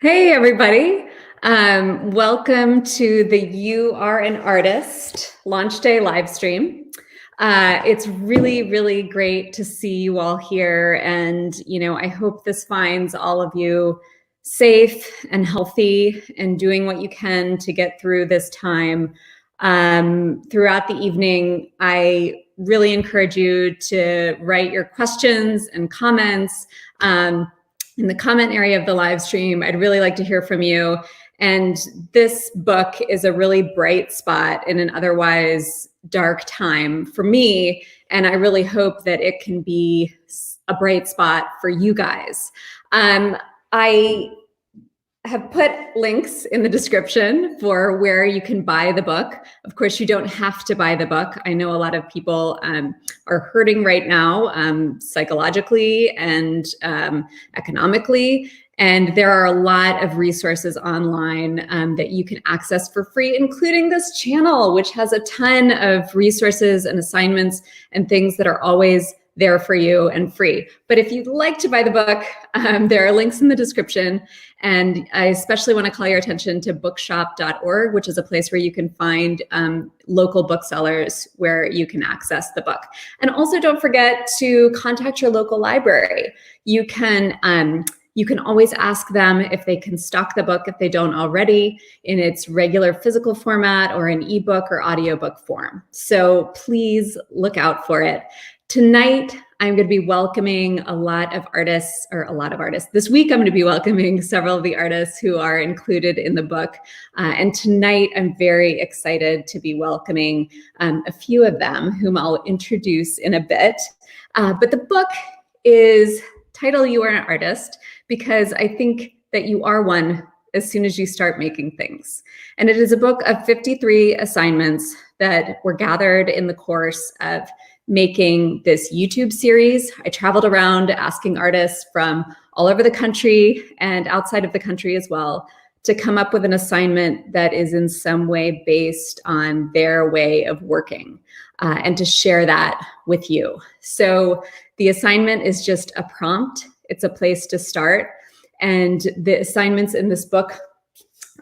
Hey, everybody. Welcome to the You Are an Artist launch day live stream. It's really, really great to see you all here. And, I hope this finds all of you safe and healthy and doing what you can to get through this time. Throughout the evening, I really encourage you to write your questions and comments. In the comment area of the live stream, I'd really like to hear from you. And this book is a really bright spot in an otherwise dark time for me. And I really hope that it can be a bright spot for you guys. I have put links in the description for where you can buy the book. Of course, you don't have to buy the book. I know a lot of people are hurting right now, psychologically and economically. And there are a lot of resources online that you can access for free, including this channel, which has a ton of resources and assignments and things that are always there for you and free. But if you'd like to buy the book, there are links in the description. And I especially want to call your attention to bookshop.org, which is a place where you can find local booksellers where you can access the book. And also don't forget to contact your local library. You can always ask them if they can stock the book if they don't already in its regular physical format or in ebook or audiobook form. So please look out for it. Tonight, I'm going to be welcoming a lot of artists. This week, I'm going to be welcoming several of the artists who are included in the book. And tonight, I'm very excited to be welcoming a few of them, whom I'll introduce in a bit. But the book is titled You Are an Artist because I think that you are one as soon as you start making things. And it is a book of 53 assignments that were gathered in the course of making this YouTube series. I traveled around asking artists from all over the country and outside of the country as well to come up with an assignment that is in some way based on their way of working and to share that with you. So the assignment is just a prompt. It's a place to start. And the assignments in this book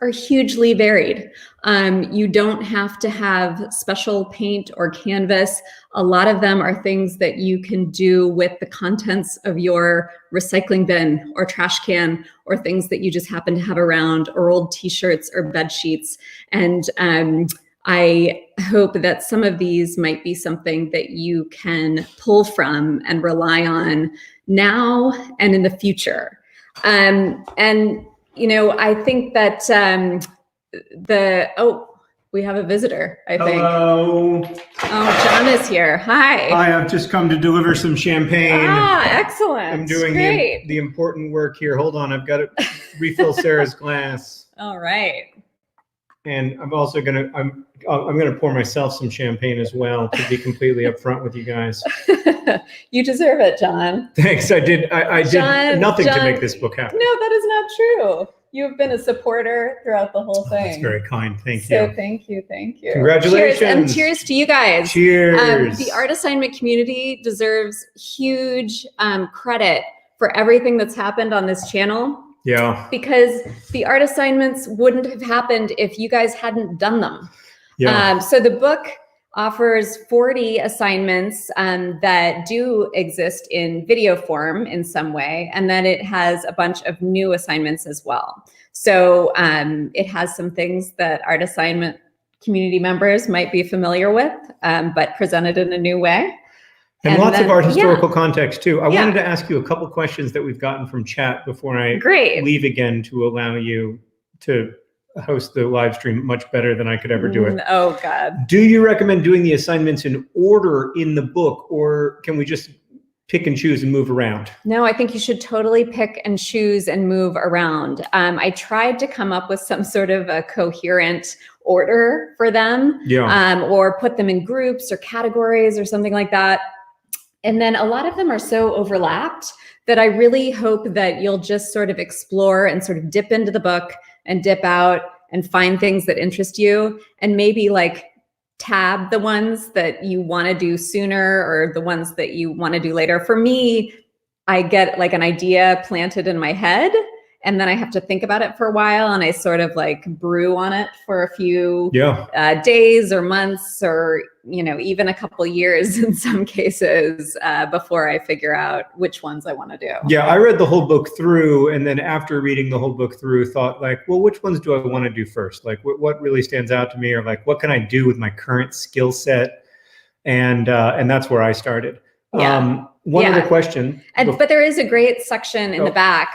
are hugely varied. You don't have to have special paint or canvas. A lot of them are things that you can do with the contents of your recycling bin or trash can or things that you just happen to have around or old t-shirts or bed sheets. And I hope that some of these might be something that you can pull from and rely on now and in the future. I think that we have a visitor, I think. Hello. Oh, John is here. Hi. Hi, I've just come to deliver some champagne. Ah, excellent. I'm doing the important work here. Hold on, I've got to refill Sarah's glass. All right. And I'm also I'm gonna pour myself some champagne as well, to be completely upfront with you guys. You deserve it, John. Thanks. I did nothing to make this book happen. No, that is not true. You have been a supporter throughout the whole thing. That's very kind. Thank you. So thank you. Congratulations. Cheers, and cheers to you guys. Cheers. The art assignment community deserves huge credit for everything that's happened on this channel. Yeah. Because the art assignments wouldn't have happened if you guys hadn't done them. Yeah. So the book offers 40 assignments that do exist in video form in some way, and then it has a bunch of new assignments as well. So it has some things that art assignment community members might be familiar with, but presented in a new way. And lots of art historical context too. I wanted to ask you a couple questions that we've gotten from chat before I leave again to allow you to host the live stream much better than I could ever do it. Oh God. Do you recommend doing the assignments in order in the book, or can we just pick and choose and move around? No, I think you should totally pick and choose and move around. I tried to come up with some sort of a coherent order for them, or put them in groups or categories or something like that. And then a lot of them are so overlapped that I really hope that you'll just sort of explore and sort of dip into the book and dip out and find things that interest you, and maybe like tab the ones that you want to do sooner or the ones that you want to do later. For me, I get like an idea planted in my head and then I have to think about it for a while, and I sort of like brew on it for a few days or months, or even a couple years in some cases, before I figure out which ones I want to do. Yeah, I read the whole book through, and then after reading the whole book through, thought like, well, which ones do I want to do first? Like, what really stands out to me, or like, what can I do with my current skill set? And that's where I started. One other question. But there is a great section in the back,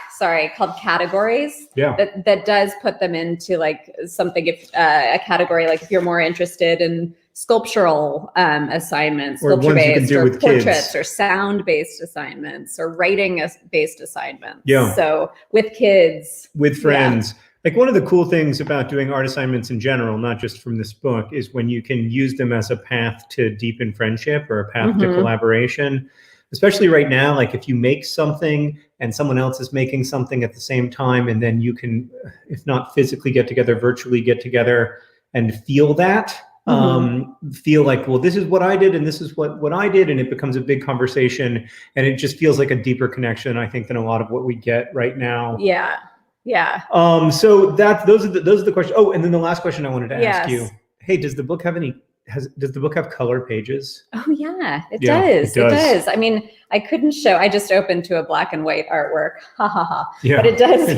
called categories. That does put them into like something, if a category, like if you're more interested in sculptural assignments, sculpture-based, or portraits, or sound-based assignments, or writing-based assignments. So with kids. With friends. Like, one of the cool things about doing art assignments in general, not just from this book, is when you can use them as a path to deepen friendship, or a path to collaboration. Especially right now, like if you make something and someone else is making something at the same time, and then you can, if not physically get together, virtually get together and feel that, feel like, well, this is what I did and this is what I did, and it becomes a big conversation, and it just feels like a deeper connection, I think, than a lot of what we get right now. So those are the questions. Oh, and then the last question I wanted to ask you. Hey, does the book have color pages? Oh yeah, it does. It does. I mean, I couldn't show. I just opened to a black and white artwork. Ha ha ha. Yeah, but it does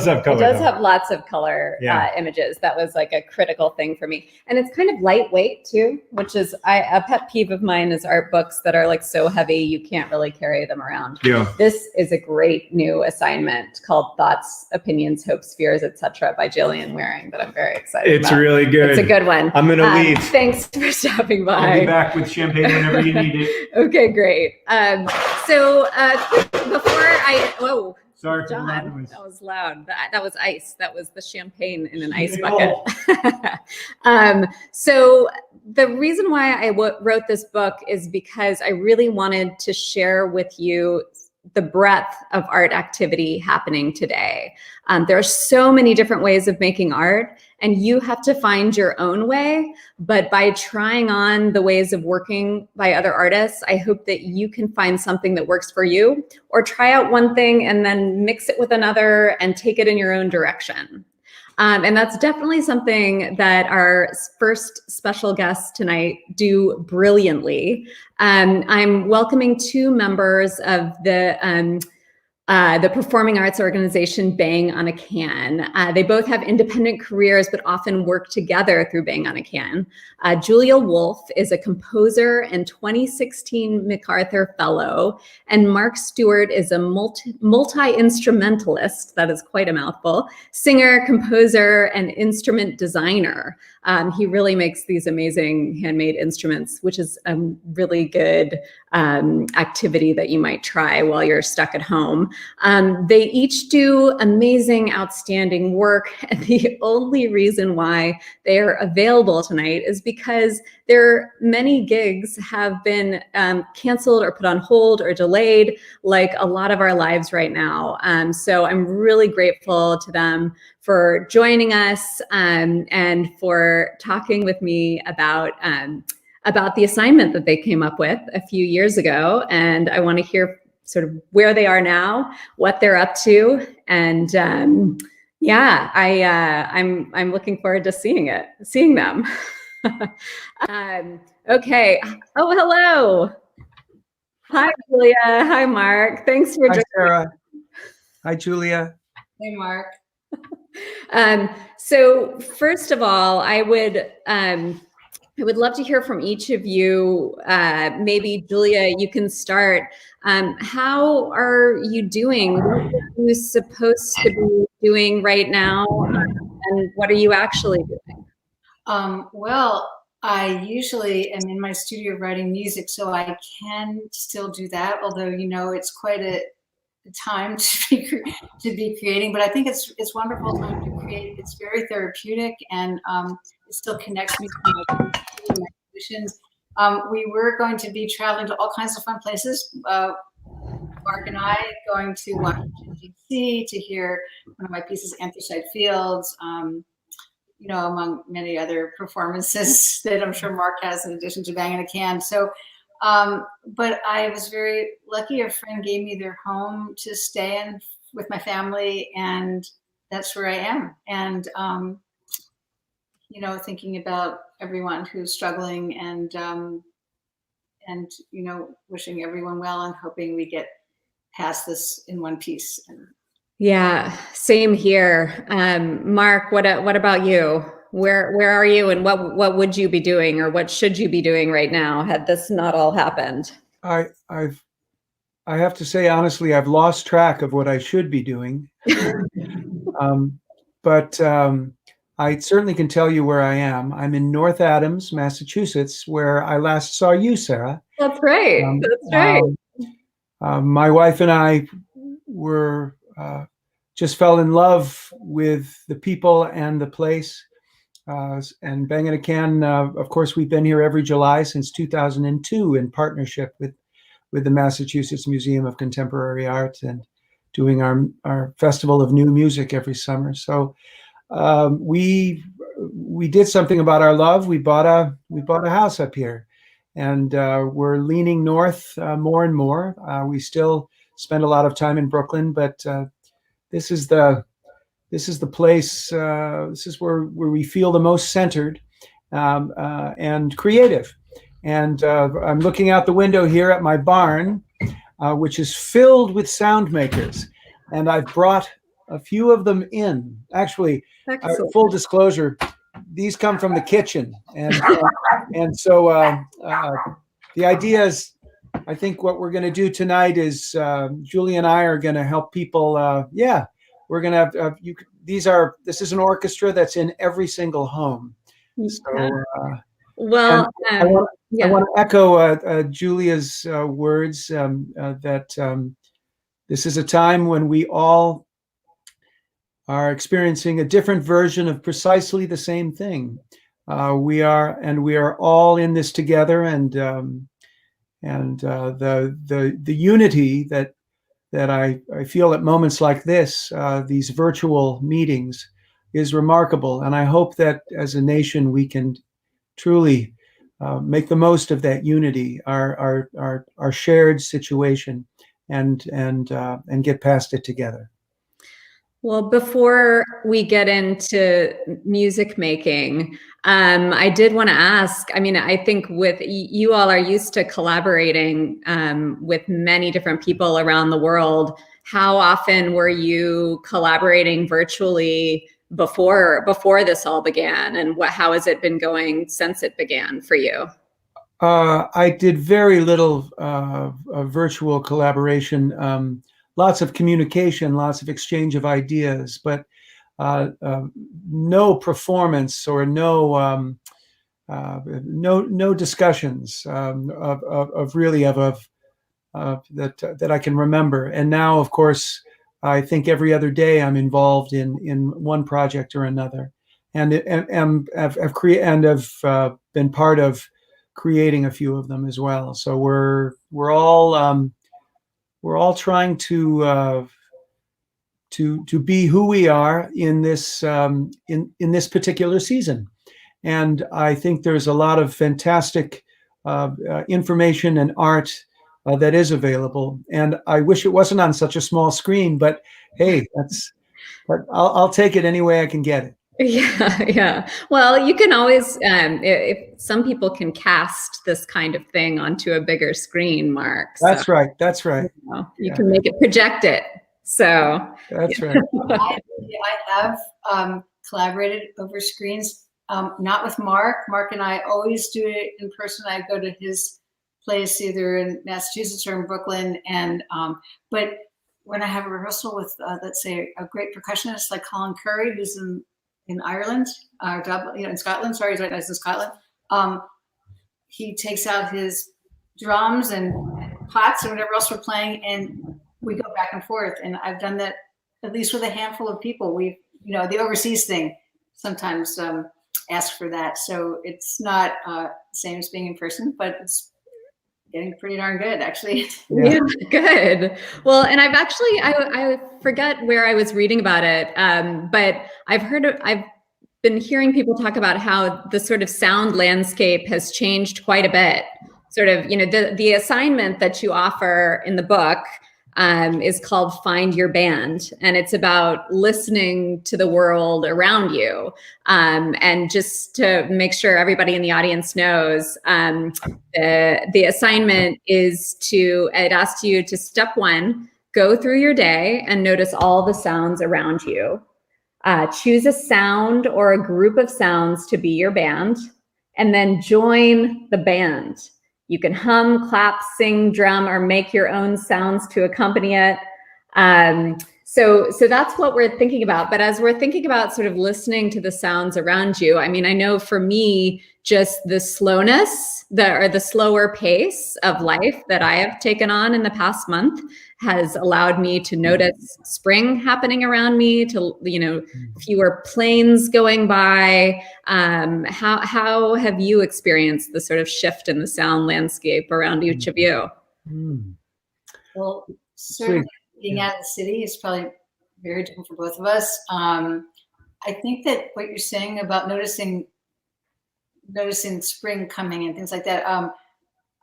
have color. It does have lots of color images. That was like a critical thing for me, and it's kind of lightweight too, which is a pet peeve of mine. Is art books that are like so heavy you can't really carry them around. This is a great new assignment called Thoughts, Opinions, Hopes, Fears, Etc. by Jillian Waring that I'm very excited about. It's really good. It's a good one. I'm gonna leave. Thanks for stopping by. I'll be back with champagne whenever you need it. Okay, great. So before whoa, sorry, John, that was loud. That was ice. That was the champagne in an ice bucket. So the reason why I wrote this book is because I really wanted to share with you the breadth of art activity happening today. There are so many different ways of making art, and you have to find your own way. But by trying on the ways of working by other artists, I hope that you can find something that works for you, or try out one thing and then mix it with another and take it in your own direction. And that's definitely something that our first special guests tonight do brilliantly. I'm welcoming two members of the performing arts organization Bang on a Can. They both have independent careers, but often work together through Bang on a Can. Julia Wolf is a composer and 2016 MacArthur Fellow, and Mark Stewart is a multi-instrumentalist, that is quite a mouthful, singer, composer, and instrument designer. He really makes these amazing handmade instruments, which is a really good activity that you might try while you're stuck at home. They each do amazing, outstanding work. And the only reason why they are available tonight is because their many gigs have been canceled or put on hold or delayed, like a lot of our lives right now. So I'm really grateful to them for joining us and for talking with me about the assignment that they came up with a few years ago. And I want to hear sort of where they are now, what they're up to, and I'm looking forward to seeing them. Okay. Oh, hello. Hi, Julia. Hi, Mark. Thanks for joining. Hi, Sarah. Hi, Julia. Hey, Mark. So first of all, I would love to hear from each of you. Maybe Julia, you can start. How are you doing? What are you supposed to be doing right now? And what are you actually doing? Well, I usually am in my studio writing music, so I can still do that. Although, it's quite a time to be creating, but I think it's wonderful time to create. It's very therapeutic, and it still connects me to my musicians. We were going to be traveling to all kinds of fun places. Mark and I going to Washington, D.C. to hear one of my pieces, Anthracite Fields, among many other performances that I'm sure Mark has in addition to Bang in a Can. So, but I was very lucky. A friend gave me their home to stay in with my family, and that's where I am. And thinking about everyone who's struggling, and wishing everyone well, and hoping we get past this in one piece. Yeah, same here. Mark, what about you? Where are you, and what would you be doing, or what should you be doing right now had this not all happened? I have to say, honestly, I've lost track of what I should be doing. But I certainly can tell you where I am. I'm in North Adams, Massachusetts, where I last saw you, Sarah. That's right. That's right. My wife and I were just fell in love with the people and the place. And Banging a Can, of course, we've been here every July since 2002 in partnership with the Massachusetts Museum of Contemporary Art, and doing our Festival of New Music every summer. So we did something about our love. We bought a house up here, and we're leaning north more and more. We still spend a lot of time in Brooklyn, but this is the place. This is where we feel the most centered and creative. And I'm looking out the window here at my barn, which is filled with sound makers. And I've brought a few of them in. Actually, full disclosure, these come from the kitchen. And so the idea is, I think what we're going to do tonight is Julie and I are going to help people. We're going to have this is an orchestra that's in every single home. So, I want to echo Julia's words that this is a time when we all are experiencing a different version of precisely the same thing. We are all in this together, and the unity that I feel at moments like this, these virtual meetings, is remarkable. And I hope that as a nation we can truly make the most of that unity, our shared situation, and get past it together. Well, before we get into music making, I did want to ask, I mean, I think with you all are used to collaborating with many different people around the world. How often were you collaborating virtually before this all began, and how has it been going since it began for you? I did very little virtual collaboration. Lots of communication, lots of exchange of ideas, but no performance or no discussions that I can remember. And now, of course, I think every other day I'm involved in one project or another, and have been part of creating a few of them as well. So we're all trying to be who we are in this in this particular season, and I think there's a lot of fantastic information and art that is available. And I wish it wasn't on such a small screen, but hey, but I'll take it any way I can get it. Yeah. Well, you can always, if some people can cast this kind of thing onto a bigger screen, Mark. That's right. That's right. You can make it, project it. So that's right. I have collaborated over screens, not with Mark. Mark and I always do it in person. I go to his place either in Massachusetts or in Brooklyn, and but when I have a rehearsal with, let's say, a great percussionist like Colin Curry, who's in Ireland, Dublin, in Scotland. Sorry, he's right now in Scotland. He takes out his drums and pots and whatever else we're playing, and we go back and forth. And I've done that at least with a handful of people. We, the overseas thing sometimes ask for that, so it's not the same as being in person, but it's getting pretty darn good, actually. Yeah, good. Well, and I've actually, I forget where I was reading about it, but I've been hearing people talk about how the sort of sound landscape has changed quite a bit. Sort of, the assignment that you offer in the book is called Find Your Band. And it's about listening to the world around you. And just to make sure everybody in the audience knows, the assignment is it asks you to, step one, go through your day and notice all the sounds around you. Choose a sound or a group of sounds to be your band, and then join the band. You can hum, clap, sing, drum, or make your own sounds to accompany it. So that's what we're thinking about. But as we're thinking about sort of listening to the sounds around you, I mean, I know for me, just the slowness, the slower pace of life that I have taken on in the past month has allowed me to notice spring happening around me, to, fewer planes going by. How have you experienced the sort of shift in the sound landscape around each of you? Well, certainly being out of the city is probably very different for both of us. I think that what you're saying about noticing spring coming and things like that,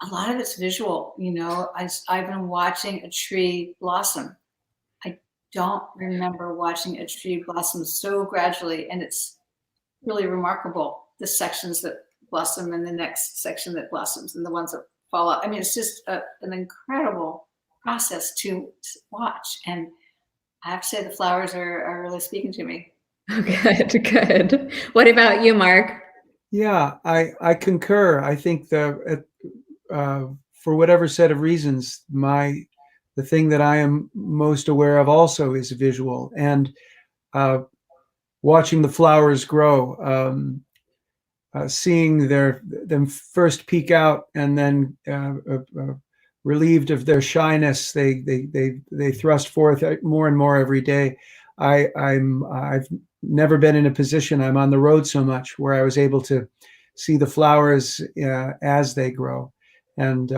a lot of it's visual. I've been watching a tree blossom. I don't remember watching a tree blossom so gradually, and it's really remarkable, the sections that blossom and the next section that blossoms and the ones that fall out. I mean, it's just an incredible process to watch. And I have to say the flowers are really speaking to me. Good. What about you, Mark? Yeah, I concur. I think for whatever set of reasons, the thing that I am most aware of also is visual, and watching the flowers grow, seeing them first peek out, and then relieved of their shyness, they thrust forth more and more every day. I've never been in a position, I'm on the road so much, where I was able to see the flowers as they grow, and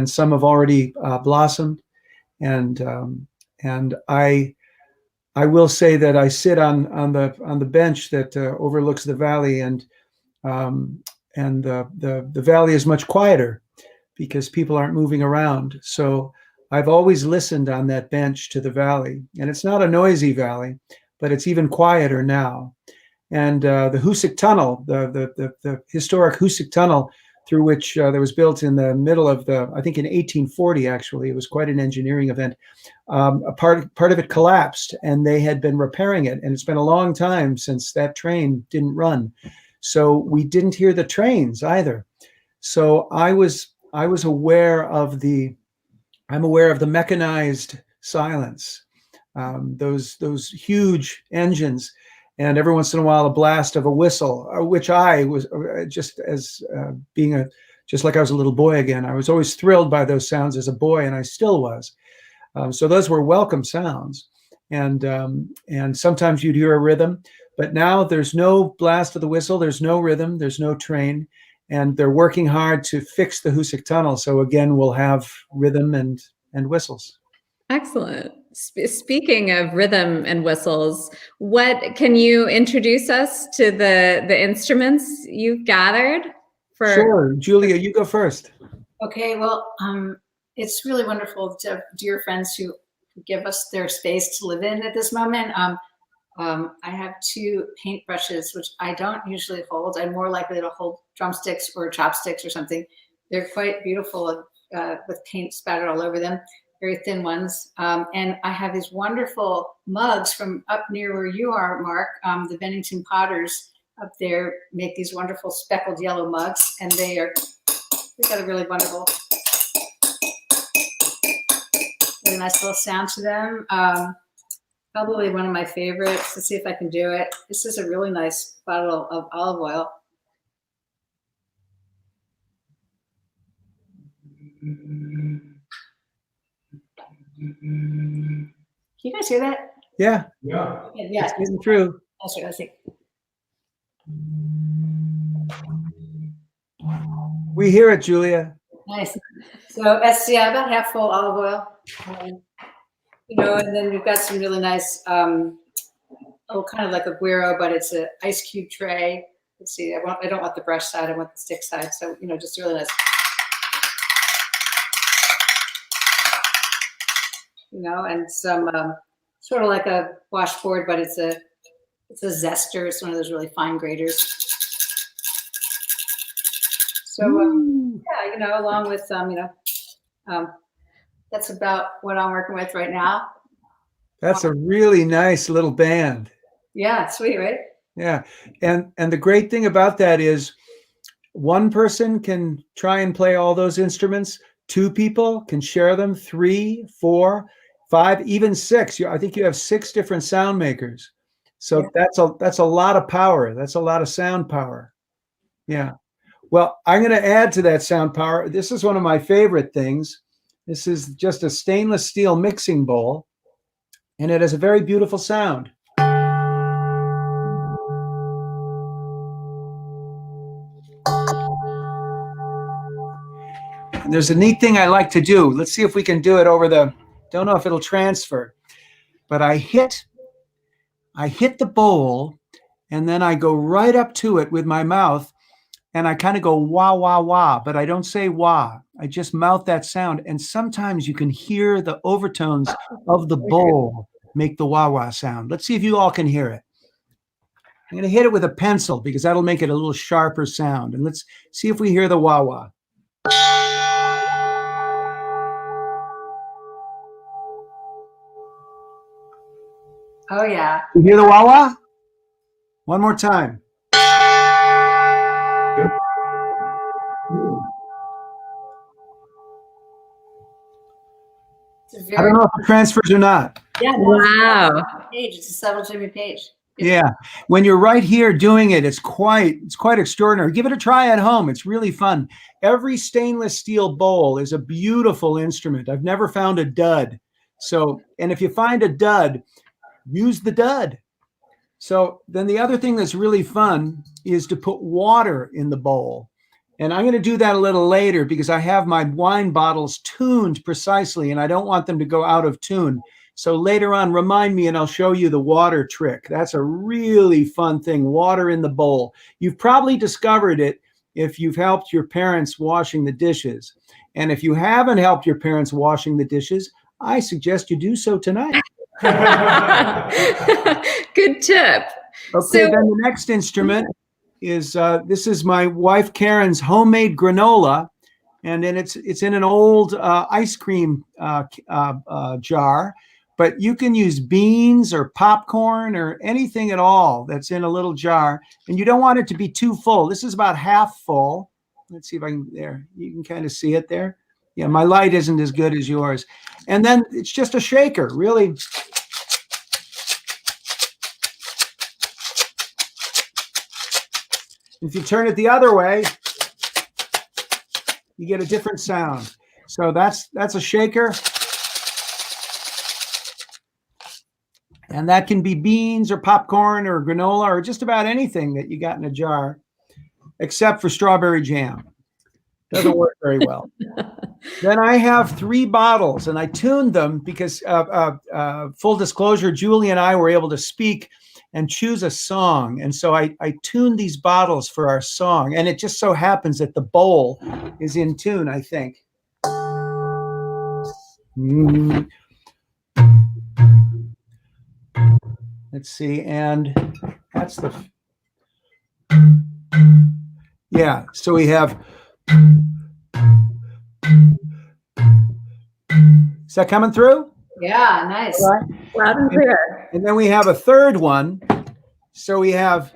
some have already blossomed, and I will say that I sit on the bench that overlooks the valley, and the valley is much quieter because people aren't moving around. So I've always listened on that bench to the valley, and it's not a noisy valley, but it's even quieter now. And the Hoosick Tunnel, the historic Hoosick Tunnel, through which that was built in the middle of I think in 1840, actually, it was quite an engineering event. A part of it collapsed, and they had been repairing it, and it's been a long time since that train didn't run. So we didn't hear the trains either. So I was aware of I'm aware of the mechanized silence, those huge engines, and every once in a while a blast of a whistle, which I was just like I was a little boy again. I was always thrilled by those sounds as a boy, and I still was. So those were welcome sounds, and sometimes you'd hear a rhythm, but now there's no blast of the whistle, there's no rhythm, there's no train. And they're working hard to fix the Hoosick Tunnel. So again, we'll have rhythm and whistles. Excellent. Speaking of rhythm and whistles, can you introduce us to the instruments you've gathered? Sure, Julia, you go first. Okay, well, it's really wonderful to have dear friends who give us their space to live in at this moment. I have 2 paintbrushes, which I don't usually hold. I'm more likely to hold drumsticks or chopsticks or something. They're quite beautiful with paint spattered all over them, very thin ones. And I have these wonderful mugs from up near where you are, Mark. The Bennington Potters up there make these wonderful speckled yellow mugs, and they've got a really wonderful, really nice little sound to them. Probably one of my favorites. Let's see if I can do it. This is a really nice bottle of olive oil. Can you guys hear that? Yeah. Yeah. It's getting through. Let's see. We hear it, Julia. Nice. So it's about half full olive oil. And then we've got some really nice, kind of like a guiro, but it's an ice cube tray. Let's see, I don't want the brush side, I want the stick side. So, just really nice. and some sort of like a washboard, but it's a zester. It's one of those really fine graters. So yeah, along with that's about what I'm working with right now. That's a really nice little band. Yeah, sweet, right? Yeah, and the great thing about that is one person can try and play all those instruments. 2 people can share them. 3, 4, 5, even 6. I think you have 6 different sound makers. So that's a lot of power. That's a lot of sound power. Yeah. Well, I'm going to add to that sound power. This is one of my favorite things. This is just a stainless steel mixing bowl, and it has a very beautiful sound. And there's a neat thing I like to do. Let's see if we can do it over the, don't know if it'll transfer, but I hit the bowl, and then I go right up to it with my mouth, and I kind of go wah, wah, wah, but I don't say wah. I just mouth that sound. And sometimes you can hear the overtones of the bowl make the wah, wah sound. Let's see if you all can hear it. I'm going to hit it with a pencil because that'll make it a little sharper sound. And let's see if we hear the wah, wah. Oh, yeah. You hear the wah, wah? One more time. I don't know if it transfers or not. Yeah. Wow. It's a subtle Jimmy Page. Yeah. When you're right here doing it, it's quite extraordinary. Give it a try at home. It's really fun. Every stainless steel bowl is a beautiful instrument. I've never found a dud. So, and if you find a dud, use the dud. So then the other thing that's really fun is to put water in the bowl. And I'm going to do that a little later because I have my wine bottles tuned precisely and I don't want them to go out of tune. So later on, remind me and I'll show you the water trick. That's a really fun thing, water in the bowl. You've probably discovered it if you've helped your parents washing the dishes. And if you haven't helped your parents washing the dishes, I suggest you do so tonight. Good tip. Okay, then the next instrument is this is my wife Karen's homemade granola, and then it's in an old ice cream jar, but you can use beans or popcorn or anything at all that's in a little jar, and you don't want it to be too full. This is about half full. Let's see if I can, there, you can kind of see it there. Yeah, my light isn't as good as yours. And then it's just a shaker, really. If you turn it the other way, you get a different sound. So that's a shaker. And that can be beans or popcorn or granola or just about anything that you got in a jar, except for strawberry jam. Doesn't work very well. Then I have 3 bottles, and I tuned them because, full disclosure, Julie and I were able to speak and choose a song. And so I tuned these bottles for our song. And it just so happens that the bowl is in tune, I think. Let's see. And that's the... Yeah. So we have... Is that coming through? Yeah, nice. Right. Loud and clear. And then we have a third one. So we have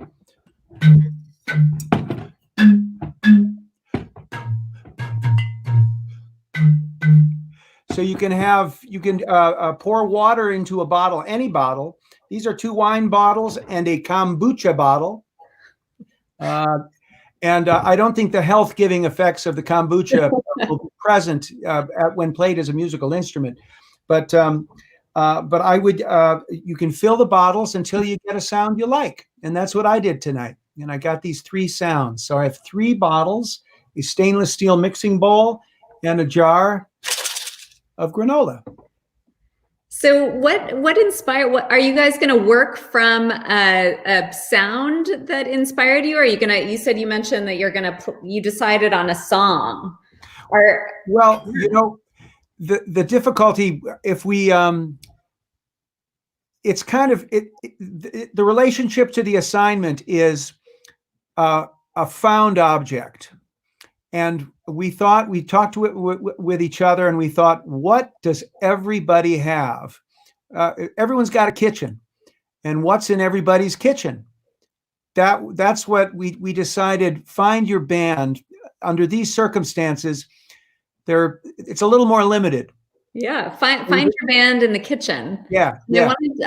so you can pour water into a bottle, any bottle. These are 2 wine bottles and a kombucha bottle. And I don't think the health-giving effects of the kombucha will be present when played as a musical instrument. But I would, you can fill the bottles until you get a sound you like. And that's what I did tonight. And I got these 3 sounds. So I have 3 bottles, a stainless steel mixing bowl, and a jar of granola. So what inspired, are you guys going to work from a sound that inspired you? Or are you going to, you mentioned that you decided on a song. Well, you know, the difficulty, if we, it's kind of, the relationship to the assignment is a found object. And we talked with each other, and we thought, what does everybody have? Everyone's got a kitchen, and what's in everybody's kitchen? That's what we decided. Find your band. Under these circumstances, it's a little more limited. Yeah, find your band in the kitchen. Yeah.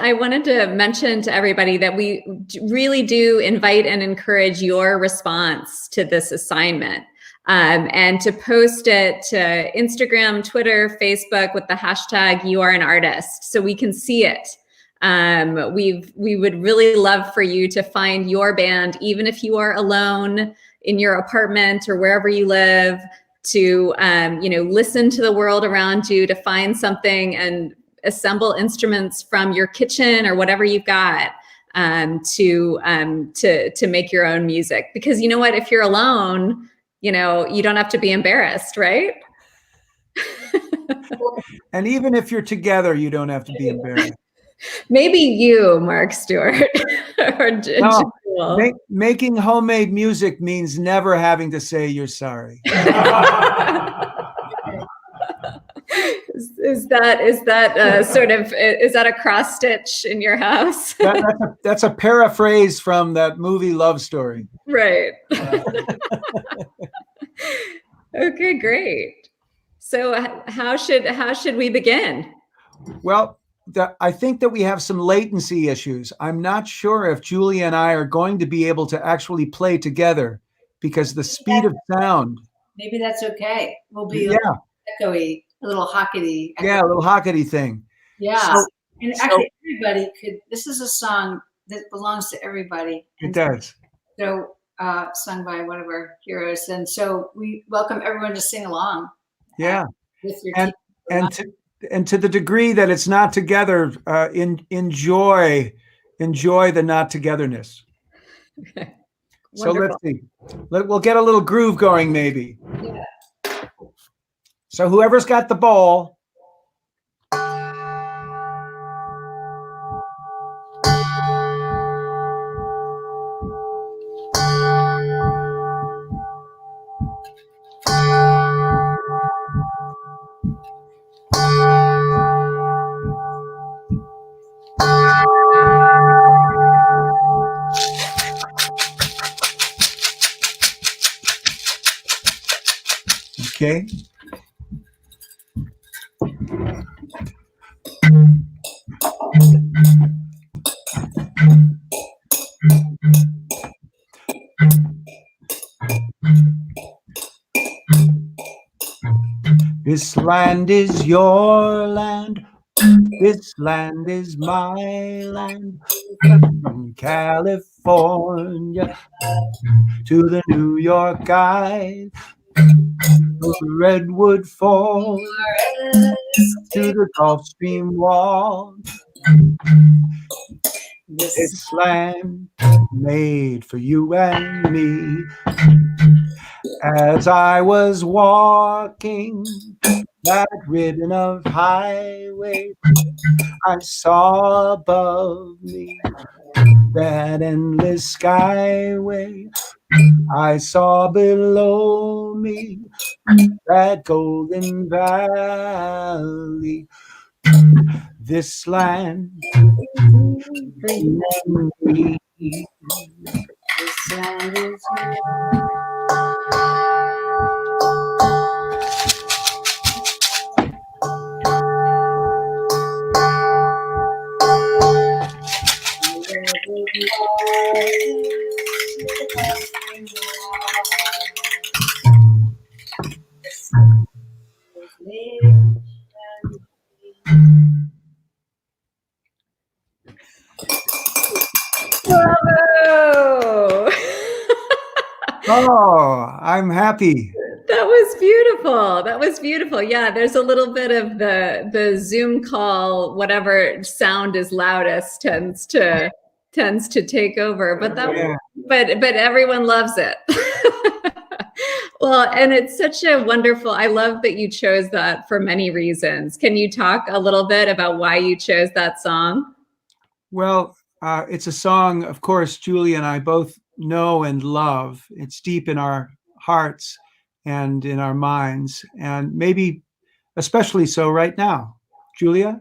I wanted to mention to everybody that we really do invite and encourage your response to this assignment, and to post it to Instagram, Twitter, Facebook with the hashtag #YouAreAnArtist, so we can see it. We would really love for you to find your band, even if you are alone in your apartment or wherever you live, to listen to the world around you, to find something and assemble instruments from your kitchen or whatever you've got, to make your own music. Because you know what, if you're alone, you don't have to be embarrassed, right? And even if you're together, you don't have to be embarrassed. Maybe you, Mark Stewart, or making homemade music means never having to say you're sorry. Is that a cross stitch in your house? That's a paraphrase from that movie Love Story. Right. Okay, great. So how should we begin? Well, I think that we have some latency issues. I'm not sure if Julia and I are going to be able to actually play together because the speed of sound. Maybe that's okay. We'll be echoey, a little hockety. Yeah, a little hockety thing. Yeah. Actually, everybody could. This is a song that belongs to everybody. It does. So, sung by one of our heroes, and so we welcome everyone to sing along. Yeah. With your and to the degree that it's not together, enjoy the not togetherness. Okay. So let's see. We'll get a little groove going, maybe. Yeah. So whoever's got the ball. Okay. This land is your land. This land is my land. From California to the New York Isle, the Redwood Falls to the Gulf Stream wall. This land made for you and me. As I was walking that ribbon of highway, I saw above me that endless skyway. I saw below me that golden valley. This land for me. This land is Bravo! Oh, I'm happy. That was beautiful. That was beautiful. Yeah, there's a little bit of the Zoom call, whatever sound is loudest tends to take over. But but everyone loves it. Well, and it's such a wonderful, I love that you chose that for many reasons. Can you talk a little bit about why you chose that song? Well, it's a song, of course, Julia and I both know and love. It's deep in our hearts and in our minds, and maybe especially so right now. Julia?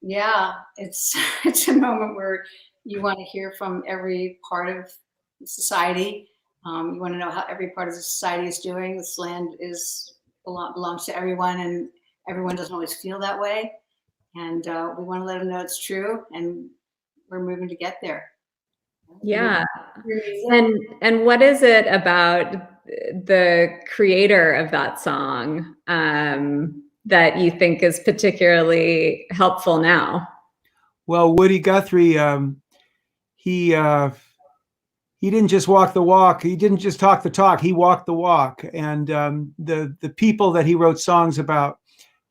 Yeah, it's it's a moment where you want to hear from every part of society. You want to know how every part of the society is doing. This land belongs to everyone, and everyone doesn't always feel that way. And we want to let them know it's true, and we're moving to get there. Yeah. And what is it about the creator of that song that you think is particularly helpful now? Well, Woody Guthrie, he didn't just walk the walk. He didn't just talk the talk. He walked the walk. And the people that he wrote songs about,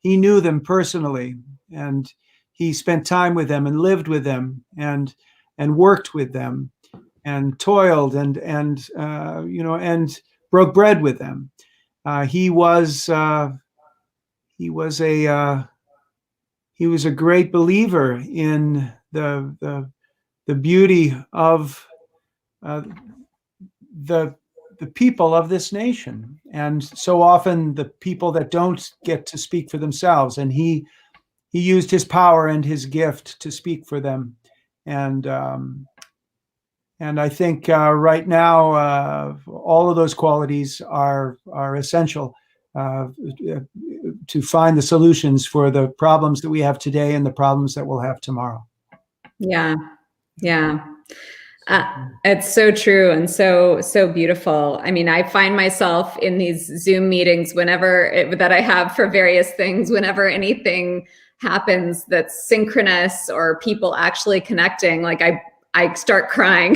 he knew them personally, and he spent time with them and lived with them and worked with them and toiled and broke bread with them. He was a great believer in the beauty of the people of this nation, and so often the people that don't get to speak for themselves, and he used his power and his gift to speak for them, and I think right now all of those qualities are essential to find the solutions for the problems that we have today and the problems that we'll have tomorrow. Yeah. It's so true and so beautiful. I mean, I find myself in these Zoom meetings that I have for various things, whenever anything happens that's synchronous or people actually connecting, like I start crying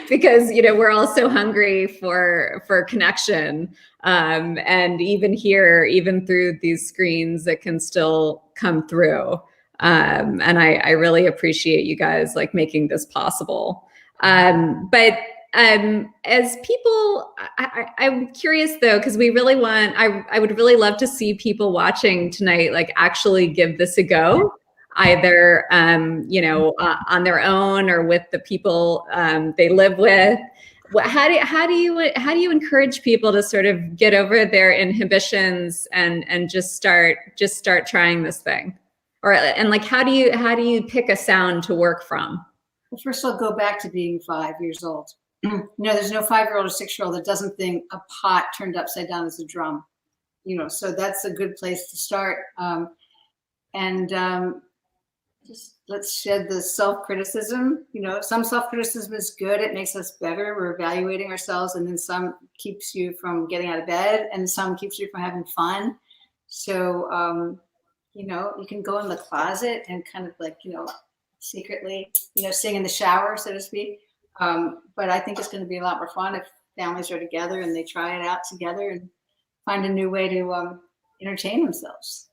because, we're all so hungry for connection. And even here, even through these screens, it can still come through. And I really appreciate you guys like making this possible. But as people, I'm curious though, because we really I would really love to see people watching tonight, like actually give this a go, either, on their own or with the people they live with. How do you encourage people to sort of get over their inhibitions and just start trying this thing? And like, how do you pick a sound to work from? Well, first I'll go back to being 5 years old. There's no 5-year-old or 6-year-old that doesn't think a pot turned upside down is a drum. So that's a good place to start. Just let's shed the self-criticism. Some self-criticism is good. It makes us better. We're evaluating ourselves, and then some keeps you from getting out of bed, and some keeps you from having fun. So, you can go in the closet and kind of like, secretly, sing in the shower, so to speak. But I think it's going to be a lot more fun if families are together and they try it out together and find a new way to entertain themselves.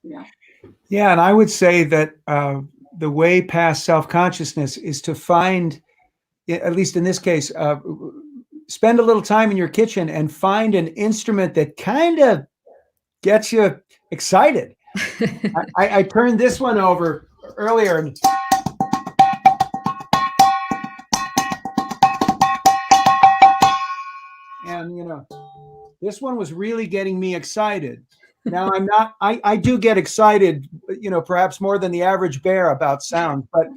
Yeah, and I would say that the way past self-consciousness is to find, at least in this case, spend a little time in your kitchen and find an instrument that kind of gets you excited. I turned this one over earlier. And, this one was really getting me excited. Now I do get excited, perhaps more than the average bear about sound, but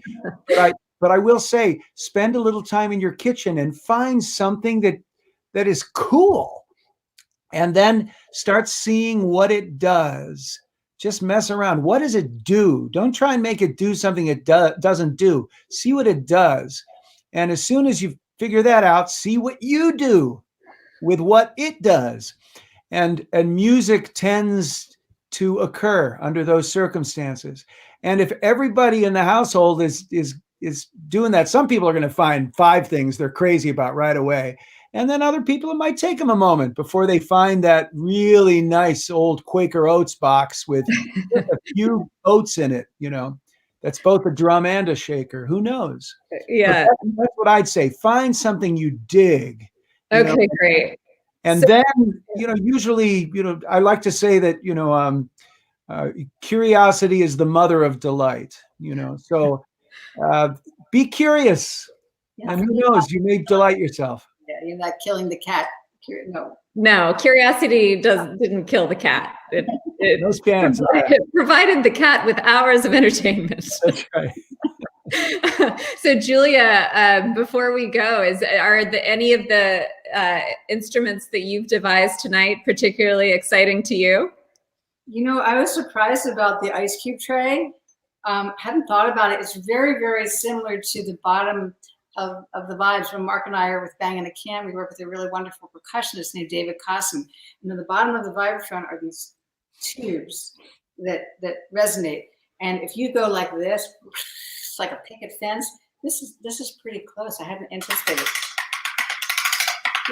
I will say, spend a little time in your kitchen and find something that is cool, and then start seeing what it does. Just mess around. What does it do? Don't try and make it do something it doesn't do. See what it does. And as soon as you figure that out, see what you do with what it does. And music tends to occur under those circumstances. And if everybody in the household is doing that, some people are going to find 5 things they're crazy about right away. And then other people, it might take them a moment before they find that really nice old Quaker Oats box with a few oats in it, that's both a drum and a shaker. Who knows? Yeah. That's what I'd say. Find something you dig Okay, great. And then, usually, I like to say that, curiosity is the mother of delight, so be curious. Yeah. And who knows, you may delight yourself. Yeah, you're not killing the cat. No, curiosity didn't kill the cat. It provided the cat with hours of entertainment. That's right. So Julia, before we go, are any of the instruments that you've devised tonight particularly exciting to you? I was surprised about the ice cube tray. Hadn't thought about it. It's very, very similar to the bottom of the Vibes. When Mark and I are with Banging a Can, we work with a really wonderful percussionist named David Cosson. And at the bottom of the Vibraphone are these tubes that resonate. And if you go like this, it's like a picket fence. This is pretty close. I hadn't anticipated,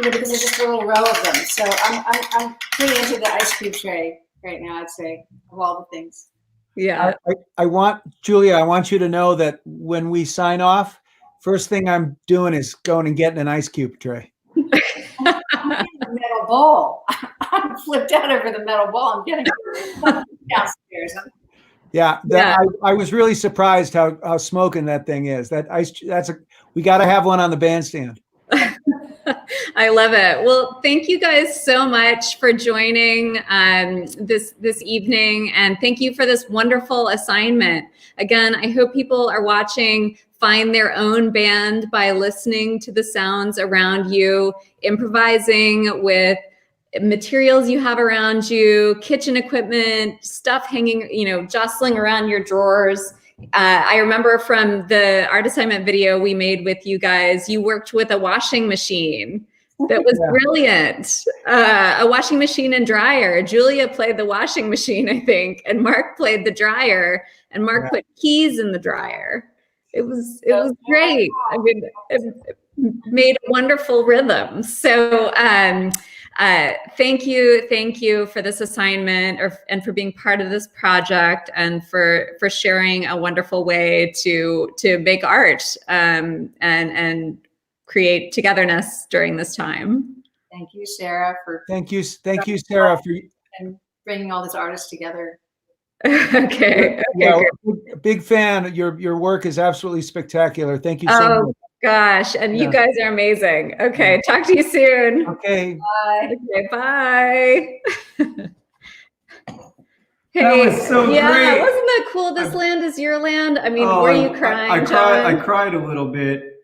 because there's just a little row of them. So I'm pretty into the ice cube tray right now, I'd say, of all the things. Yeah. Julia, I want you to know that when we sign off, first thing I'm doing is going and getting an ice cube tray. I'm getting a metal bowl. I'm flipped out over the metal bowl. I'm getting downstairs. Yeah, I was really surprised how smoking that thing is. We got to have one on the bandstand. I love it. Well, thank you guys so much for joining this evening, and thank you for this wonderful assignment. Again, I hope people are watching find their own band by listening to the sounds around you, improvising with materials you have around you, kitchen equipment, stuff hanging, jostling around your drawers. I remember from the art assignment video we made with you guys, you worked with a washing machine. That was brilliant. A washing machine and dryer. Julia played the washing machine, I think, and Mark played the dryer, and Mark put keys in the dryer. It was great. I mean, it made a wonderful rhythm. So thank you for this assignment and for being part of this project and for sharing a wonderful way to make art and create togetherness during this time. Thank you, Sarah, thank you, Sarah, for bringing all these artists together. Okay. Yeah, big fan. Your work is absolutely spectacular. Thank you so much. Gosh, and you guys are amazing. Okay, talk to you soon. Okay. Bye. Okay, bye. Hey, that was so great. Wasn't that cool? This land is your land. I mean, were you crying? I cried a little bit.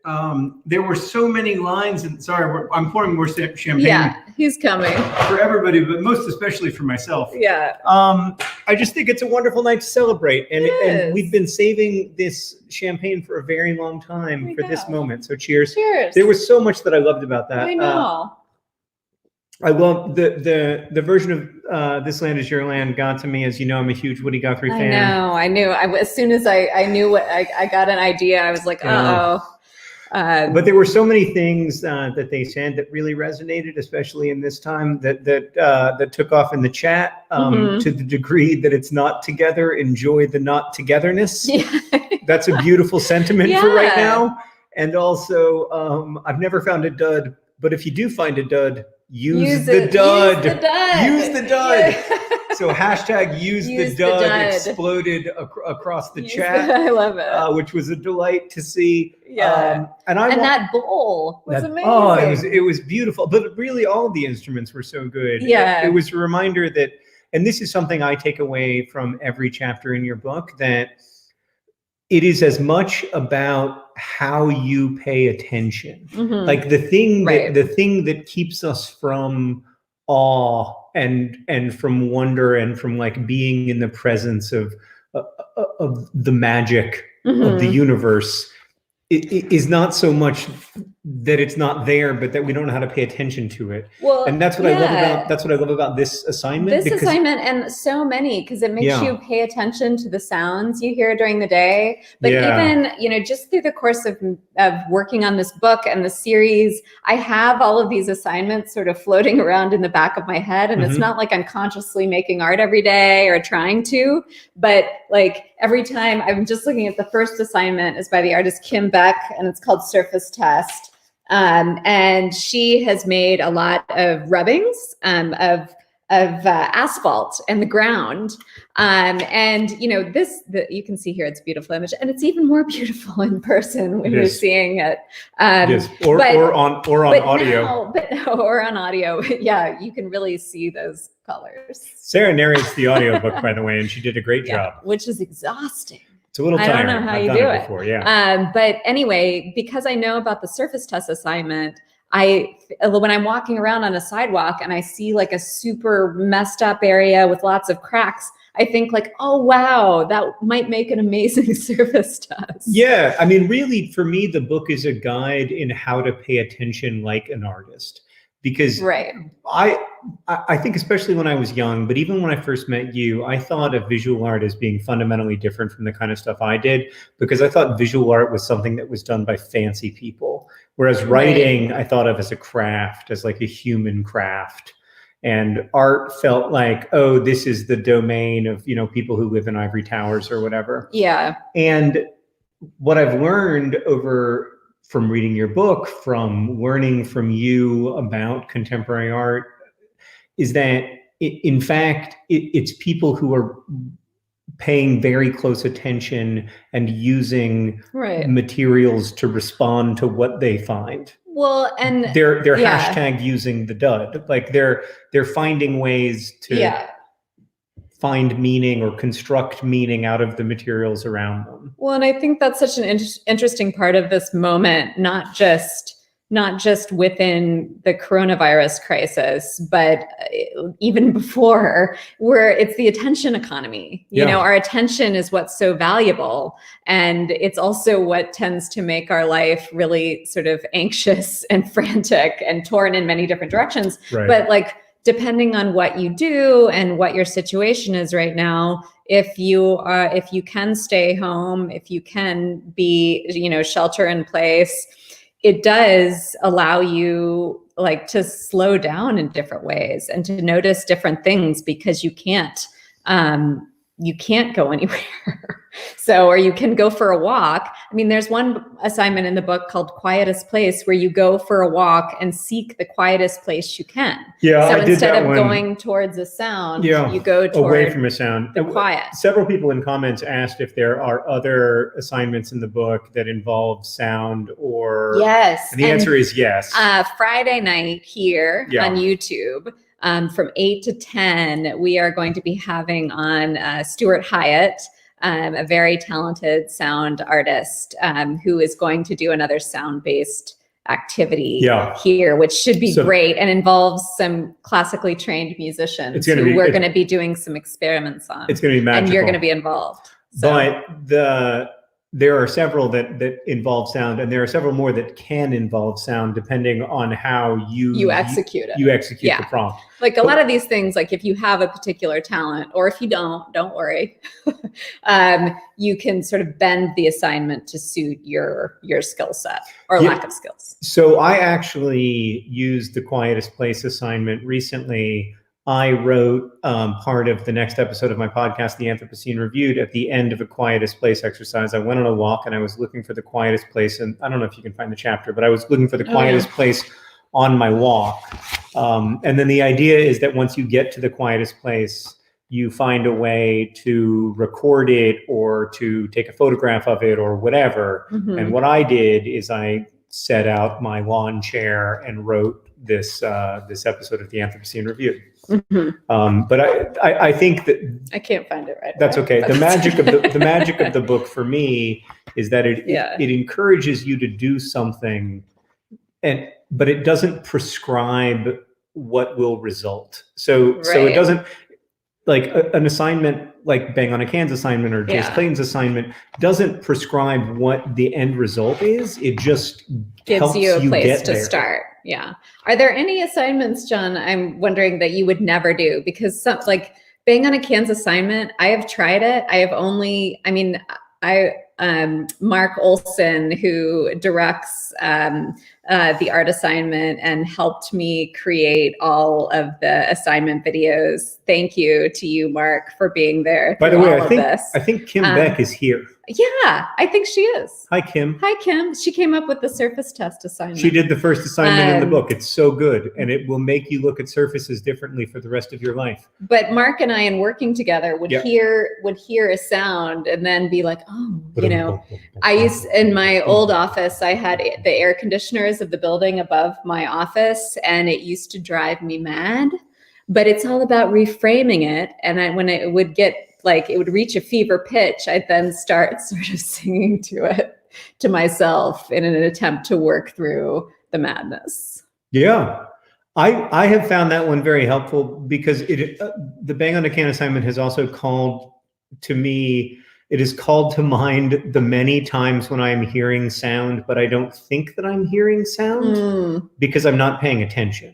There were so many lines, and sorry, I'm pouring more champagne. Yeah, he's coming. For everybody, but most especially for myself. Yeah. I just think it's a wonderful night to celebrate, and we've been saving this champagne for a very long time for this moment. So cheers. Cheers. There was so much that I loved about that. I know. I love the version of This Land Is Your Land got to me. As you know, I'm a huge Woody Guthrie fan. I knew. As soon as I knew what I got an idea, I was like, uh-oh. But there were so many things that they said that really resonated, especially in this time that took off in the chat to the degree that it's not together. Enjoy the not togetherness. Yeah. That's a beautiful sentiment for right now. And also, I've never found a dud, but if you do find a dud, use the dud. Use the dud. Yeah. So hashtag use the dud exploded across the chat. I love it. Which was a delight to see. Yeah. And that bowl was amazing. Oh, it was beautiful. But really all of the instruments were so good. Yeah. It was a reminder that, and this is something I take away from every chapter in your book, that it is as much about how you pay attention. Like the thing that keeps us from awe and from wonder and from like being in the presence of the magic of the universe it is not so much that it's not there, but that we don't know how to pay attention to it. Well, and that's what I love about this assignment. This assignment and so many, because it makes you pay attention to the sounds you hear during the day. But even, just through the course of working on this book and the series, I have all of these assignments sort of floating around in the back of my head. And it's not like I'm consciously making art every day or trying to, but like every time I'm just looking at the first assignment is by the artist Kim Beck, and it's called Surface Test. And she has made a lot of rubbings of asphalt and the ground. And you can see here, it's a beautiful image, and it's even more beautiful in person when you're seeing it. Or on audio. Or on audio. Yeah, you can really see those colors. Sarah narrates the audiobook, by the way, and she did a great job. Which is exhausting. It's a little tiring. I don't know how you do it before, but anyway, because I know about the surface test assignment, when I'm walking around on a sidewalk and I see like a super messed up area with lots of cracks, I think like, oh, wow, that might make an amazing surface test. Yeah. I mean, really, for me, the book is a guide in how to pay attention like an artist. Because I think, especially when I was young, but even when I first met you, I thought of visual art as being fundamentally different from the kind of stuff I did, because I thought visual art was something that was done by fancy people. Whereas writing, I thought of as a craft, as like a human craft. And art felt like, oh, this is the domain of, people who live in ivory towers or whatever. Yeah. And what I've learned from reading your book, from learning from you about contemporary art, is that in fact, it's people who are paying very close attention and using materials to respond to what they find. Well, and they're hashtag using the dud. Like they're finding ways to find meaning or construct meaning out of the materials around them. Well, and I think that's such an interesting part of this moment, not just within the coronavirus crisis, but even before, where it's the attention economy. Our attention is what's so valuable. And it's also what tends to make our life really sort of anxious and frantic and torn in many different directions. Right. But like, depending on what you do and what your situation is right now, if you can stay home, if you can be, shelter in place, it does allow you like to slow down in different ways and to notice different things, because you can't go anywhere. Or you can go for a walk. I mean, there's one assignment in the book called Quietest Place, where you go for a walk and seek the quietest place you can. Yeah, so I did instead that of one. Going towards a sound, you go away from a sound. The quiet. Several people in comments asked if there are other assignments in the book that involve sound or... Yes. And the answer is yes. Friday night here on YouTube, from 8 to 10, we are going to be having on Stuart Hyatt, a very talented sound artist who is going to do another sound-based activity here, which should be great and involves some classically trained musicians who we're going to be doing some experiments on. It's going to be magical. And you're going to be involved. But there are several that involve sound, and there are several more that can involve sound, depending on how you execute it. You execute the prompt. Like a lot of these things, like if you have a particular talent, or if you don't worry. You can sort of bend the assignment to suit your skill set or lack of skills. So I actually used the Quietest Place assignment recently. I wrote part of the next episode of my podcast, The Anthropocene Reviewed, at the end of a Quietest Place exercise. I went on a walk and I was looking for the quietest place. And I don't know if you can find the chapter, but I was looking for the quietest place on my walk. And then the idea is that once you get to the quietest place, you find a way to record it or to take a photograph of it or whatever. Mm-hmm. And what I did is I set out my lawn chair and wrote this episode of the Anthropocene Reviewed. Mm-hmm. But I think that I can't find it right. That's okay. The magic of the book for me is that it encourages you to do something, but it doesn't prescribe what will result. So it doesn't, like an assignment like Bang on a Can's assignment or Jace Clayton's assignment doesn't prescribe what the end result is. It just gives you a place to start. Yeah. Are there any assignments, John, I'm wondering, that you would never do? Because like Bang on a Can's assignment, I have tried it. Mark Olson, who directs the art assignment and helped me create all of the assignment videos. Thank you to you, Mark, for being there. By the way, I think Kim Beck is here. Yeah, I think she is. Hi, Kim. Hi, Kim. She came up with the surface test assignment. She did the first assignment in the book. It's so good, and it will make you look at surfaces differently for the rest of your life. But Mark and I, in working together, would hear a sound and then be like, oh, you know, in my old office, I had the air conditioners of the building above my office, and it used to drive me mad. But it's all about reframing it. And when it would get like, it would reach a fever pitch, I'd then start sort of singing to it to myself in an attempt to work through the madness. Yeah. I have found that one very helpful because the Bang on a Can assignment has also called to me, it is called to mind the many times when I'm hearing sound, but I don't think that I'm hearing sound because I'm not paying attention.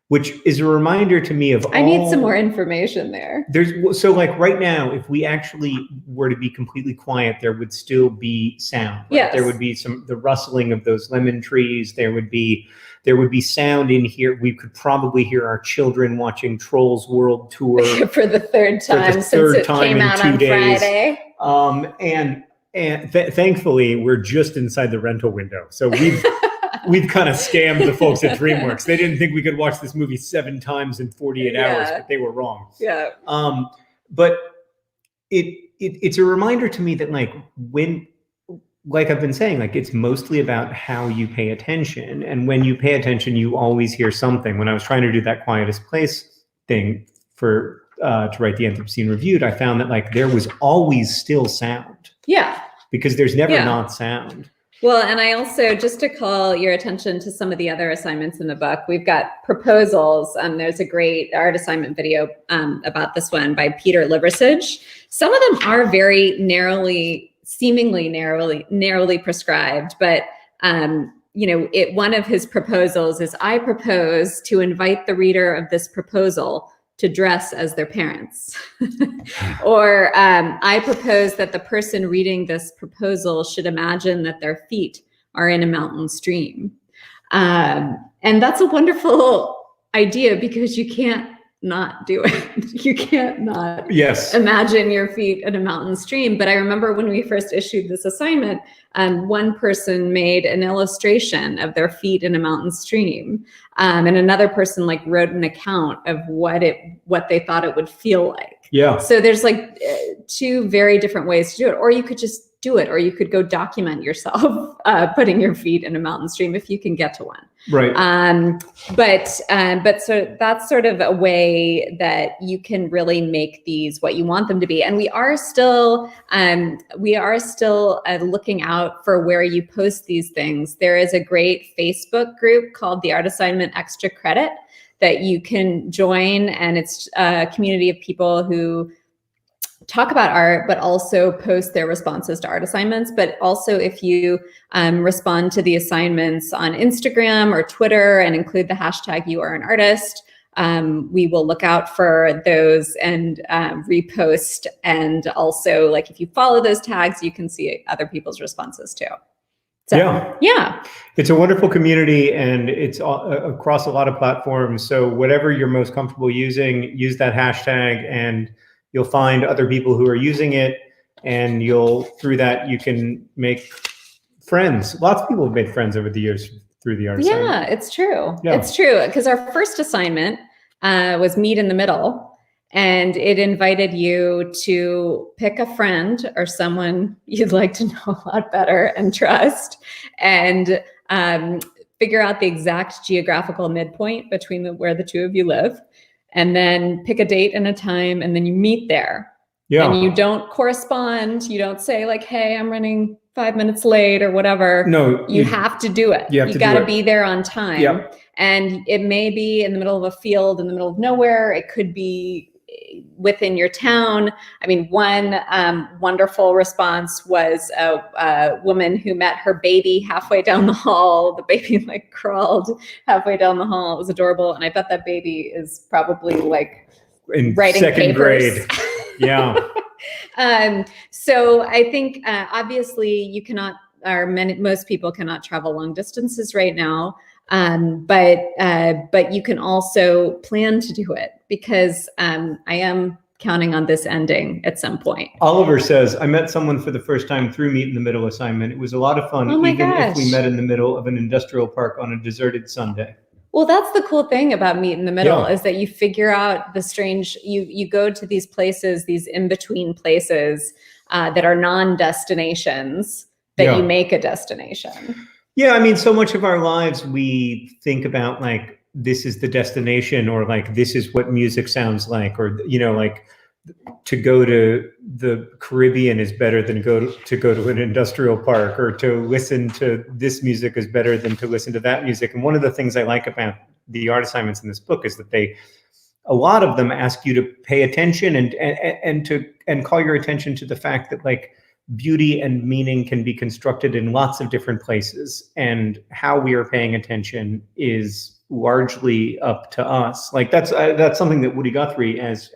Which is a reminder to me of I need some more information there. So like right now, if we actually were to be completely quiet, there would still be sound. Right? Yes. There would be the rustling of those lemon trees. There would be sound in here. We could probably hear our children watching Trolls World Tour for the third time since it came out on Friday. And thankfully, we're just inside the rental window. So we've kind of scammed the folks at DreamWorks. They didn't think we could watch this movie 7 times in 48 hours, but they were wrong. Yeah. But it's a reminder to me that like I've been saying, like it's mostly about how you pay attention. And when you pay attention, you always hear something. When I was trying to do that quietest place thing to write the Anthropocene Reviewed, I found that like there was always still sound. Yeah. Because there's never not sound. Well, and I also, just to call your attention to some of the other assignments in the book, we've got proposals. There's a great art assignment video about this one by Peter Liversidge. Some of them are very seemingly narrowly prescribed, but one of his proposals is, I propose to invite the reader of this proposal to dress as their parents. Or I propose that the person reading this proposal should imagine that their feet are in a mountain stream. And that's a wonderful idea because you can't not do it. You can't not imagine your feet in a mountain stream. But I remember when we first issued this assignment, one person made an illustration of their feet in a mountain stream. And another person wrote an account of what they thought it would feel like. Yeah. So there's 2 very different ways to do it, or you could just do it, or you could go document yourself putting your feet in a mountain stream if you can get to one. Right. But so that's sort of a way that you can really make these what you want them to be. And we are still looking out for where you post these things. There is a great Facebook group called the Art Assignment Extra Credit that you can join, and it's a community of people who talk about art, but also post their responses to art assignments. But also if you respond to the assignments on Instagram or Twitter and include the hashtag #YouAreAnArtist, we will look out for those and repost. And also if you follow those tags, you can see other people's responses too. So, yeah. It's a wonderful community, and it's across a lot of platforms. So whatever you're most comfortable using, use that hashtag, and you'll find other people who are using it, and through that you can make friends. Lots of people have made friends over the years through the art assignment. Yeah, it's true. Yeah. It's true, because our first assignment was Meet in the Middle, and it invited you to pick a friend or someone you'd like to know a lot better and trust, and figure out the exact geographical midpoint between where the 2 of you live. And then pick a date and a time, and then you meet there. Yeah. And you don't correspond. You don't say hey, I'm running 5 minutes late or whatever. No, you have to do it. You got to be there on time. Yeah. And it may be in the middle of a field, in the middle of nowhere. It could be within your town. I mean, one wonderful response was a woman who met her baby halfway down the hall. The baby crawled halfway down the hall. It was adorable. And I bet that baby is probably in writing second papers. Grade. Yeah. So I think obviously you cannot most people cannot travel long distances right now. But you can also plan to do it, because I am counting on this ending at some point. Oliver says, I met someone for the first time through Meet in the Middle assignment. It was a lot of fun, if we met in the middle of an industrial park on a deserted Sunday. Well, that's the cool thing about Meet in the Middle, is that you figure out the strange, you go to these places, these in-between places that are non-destinations that you make a destination. Yeah, I mean, so much of our lives, we think about like, this is the destination, or like, this is what music sounds like, or, you know, like to go to the Caribbean is better than to go to an industrial park, or to listen to this music is better than to listen to that music. And one of the things I like about the art assignments in this book is that a lot of them ask you to pay attention and call your attention to the fact that like beauty and meaning can be constructed in lots of different places, and how we are paying attention is largely up to us. Like that's something that Woody Guthrie, as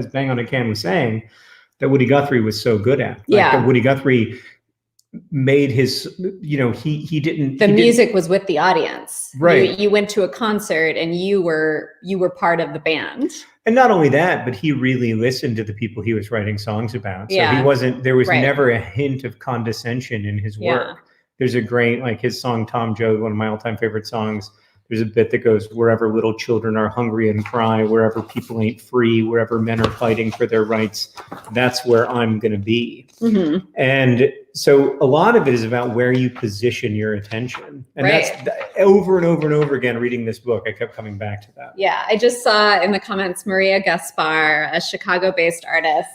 Bang on a Can was saying, that Woody Guthrie was so good at. Like that Woody Guthrie made his, you know, he didn't. The music was with the audience. Right. You went to a concert and you were part of the band. And not only that, but he really listened to the people he was writing songs about. So there was never a hint of condescension in his work. There's a great, like his song, Tom Joad, one of my all-time favorite songs. There's a bit that goes, wherever little children are hungry and cry, wherever people ain't free, wherever men are fighting for their rights, that's where I'm going to be. Mm-hmm. And so a lot of it is about where you position your attention. And that's over and over and over again, reading this book, I kept coming back to that. Yeah, I just saw in the comments, Maria Gaspar, a Chicago-based artist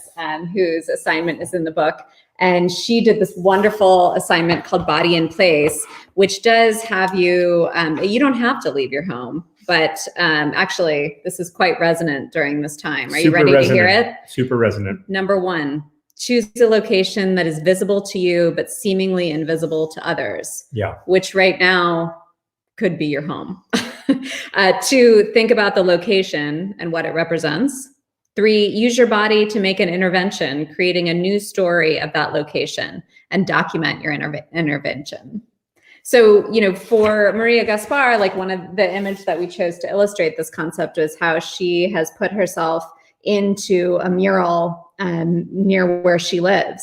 whose assignment is in the book. And she did this wonderful assignment called Body in Place, which does have you, you don't have to leave your home, but actually this is quite resonant during this time. Are you ready to hear it? Super resonant. Number 1, choose a location that is visible to you, but seemingly invisible to others. Yeah. Which right now could be your home. 2, think about the location and what it represents. 3, use your body to make an intervention, creating a new story of that location, and document your intervention. So, you know, for Maria Gaspar, like one of the image that we chose to illustrate this concept is how she has put herself into a mural near where she lives.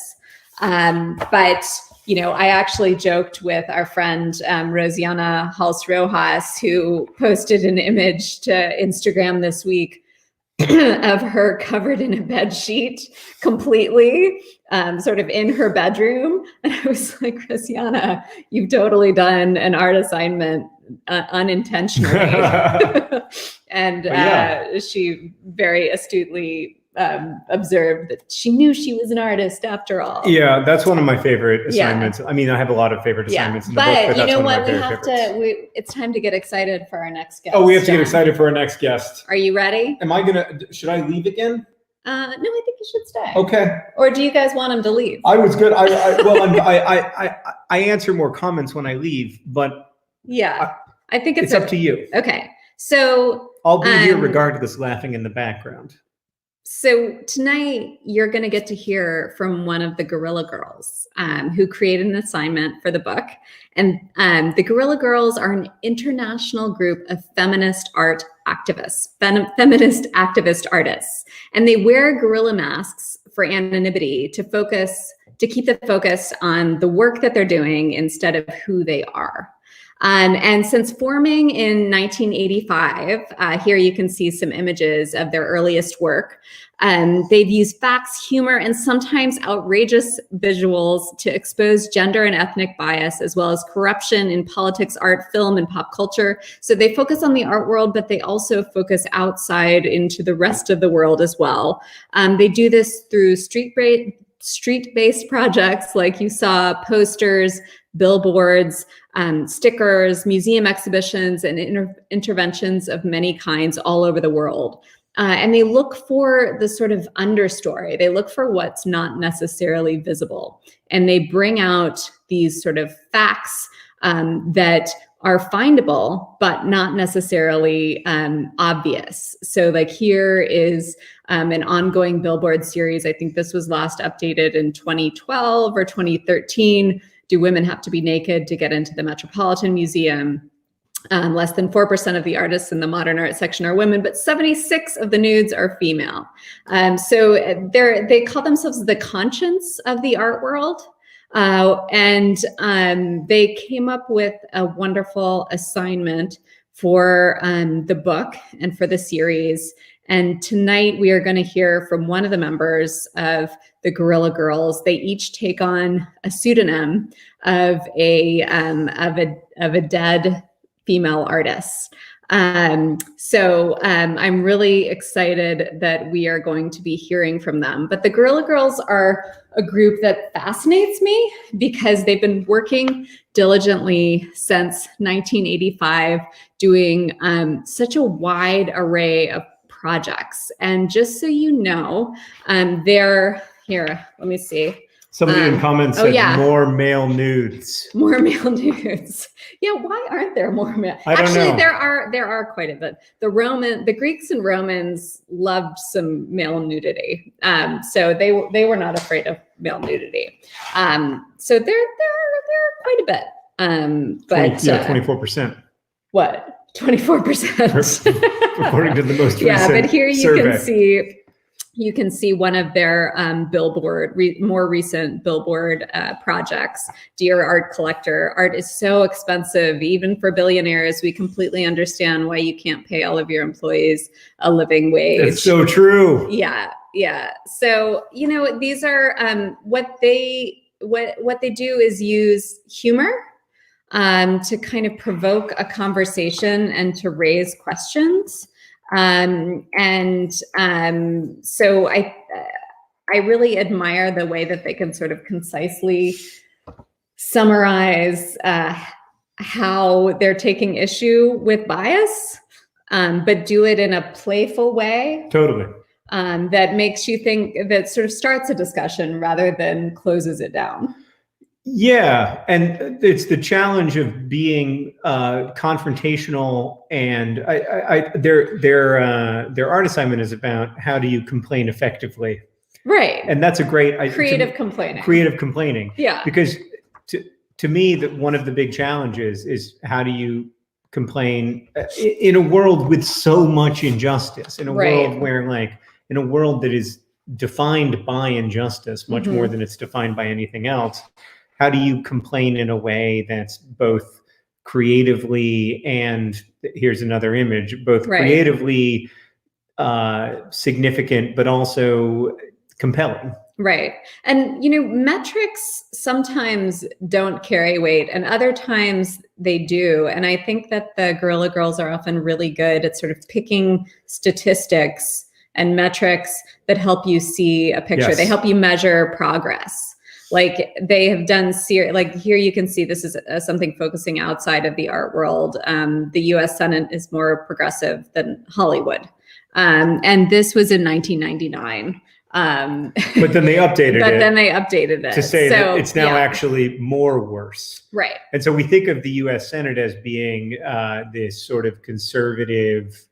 But, you know, I actually joked with our friend Rosiana Hals Rojas, who posted an image to Instagram this week of her covered in a bed sheet completely, sort of in her bedroom. And I was like, Rosiana, you've totally done an art assignment unintentionally. And she very astutely observed that she knew she was an artist after all. Yeah, that's one of my favorite assignments. I mean, I have a lot of favorite assignments in the book, but you that's know one of what? my favorite favorites. It's time to get excited for our next guest. Oh, we have to get excited for our next guest. Are you ready? Should I leave again? No, I think you should stay. Okay. Or do you guys want him to leave? I was good. I answer more comments when I leave, but I think it's up to you. Okay. So I'll be here regardless, laughing in the background. So tonight you're going to get to hear from one of the Guerrilla Girls who created an assignment for the book. And the Guerrilla Girls are an international group of feminist art activists, feminist activist artists. And they wear gorilla masks for anonymity to keep the focus on the work that they're doing instead of who they are. And since forming in 1985, here you can see some images of their earliest work. They've used facts, humor, and sometimes outrageous visuals to expose gender and ethnic bias, as well as corruption in politics, art, film, and pop culture. So they focus on the art world, but they also focus outside into the rest of the world as well. They do this through street-based projects, like you saw, posters, billboards, stickers, museum exhibitions, and interventions of many kinds all over the world. And they look for the sort of understory. They look for what's not necessarily visible. And they bring out these sort of facts that are findable, but not necessarily obvious. So like here is an ongoing billboard series. I think this was last updated in 2012 or 2013, do women have to be naked to get into the Metropolitan Museum? Less than 4% of the artists in the modern art section are women, but 76 of the nudes are female. So they call themselves the conscience of the art world. And they came up with a wonderful assignment for the book and for the series. And tonight we are going to hear from one of the members of the Guerrilla Girls. They each take on a pseudonym of a dead female artist. So I'm really excited that we are going to be hearing from them. But the Guerrilla Girls are a group that fascinates me because they've been working diligently since 1985, doing such a wide array of projects. And just so you know, they're here, let me see. Somebody in comments said more male nudes. More male nudes. Yeah, why aren't there more male? I don't know. There are quite a bit. The Greeks and Romans loved some male nudity. So they were not afraid of male nudity. So there are quite a bit. But 24%. What? 24%. According to the most recent yeah, but here survey. You can see one of their more recent billboard projects. Dear Art Collector, art is so expensive, even for billionaires. We completely understand why you can't pay all of your employees a living wage. It's so true. Yeah. So, these are what they do is use humor to kind of provoke a conversation and to raise questions. So I really admire the way that they can sort of concisely summarize how they're taking issue with bias, but do it in a playful way. Totally. That makes you think, that sort of starts a discussion rather than closes it down. Yeah, and it's the challenge of being confrontational, and their art assignment is about how do you complain effectively, right? And that's a great creative complaining. Creative complaining, yeah. Because to me, that one of the big challenges is how do you complain in a world with so much injustice, in a world where in a world that is defined by injustice much more than it's defined by anything else. How do you complain in a way that's both creatively and, here's another image, both creatively significant, but also compelling? Right. And, metrics sometimes don't carry weight and other times they do. And I think that the Guerrilla Girls are often really good at sort of picking statistics and metrics that help you see a picture. Yes. They help you measure progress. Like they have done, like here you can see this is something focusing outside of the art world. The US Senate is more progressive than Hollywood. And this was in 1999. But then they updated it. To say that it's now actually more worse. Right. And so we think of the US Senate as being this sort of conservative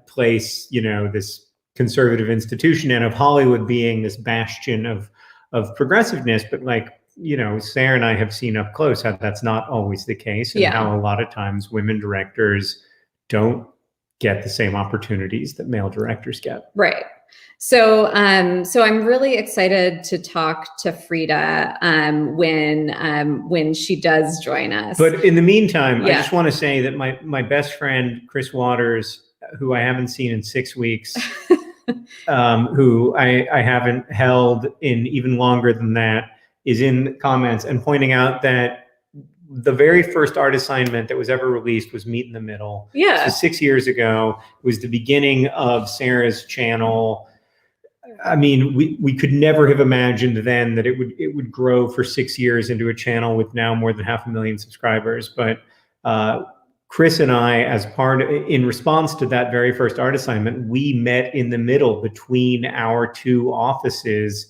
place, this conservative institution, and of Hollywood being this bastion of progressiveness, but Sarah and I have seen up close how that's not always the case, and how a lot of times women directors don't get the same opportunities that male directors get. Right. So I'm really excited to talk to Frida when she does join us. But in the meantime, I just want to say that my best friend Chris Waters, who I haven't seen in 6 weeks. Who I haven't held in even longer than that, is in comments and pointing out that the very first art assignment that was ever released was Meet in the Middle. Yeah. So 6 years ago, it was the beginning of Sarah's channel. I mean, we could never have imagined then that it would grow for 6 years into a channel with now more than 500,000 subscribers. But Chris and I, in response to that very first art assignment, we met in the middle between our two offices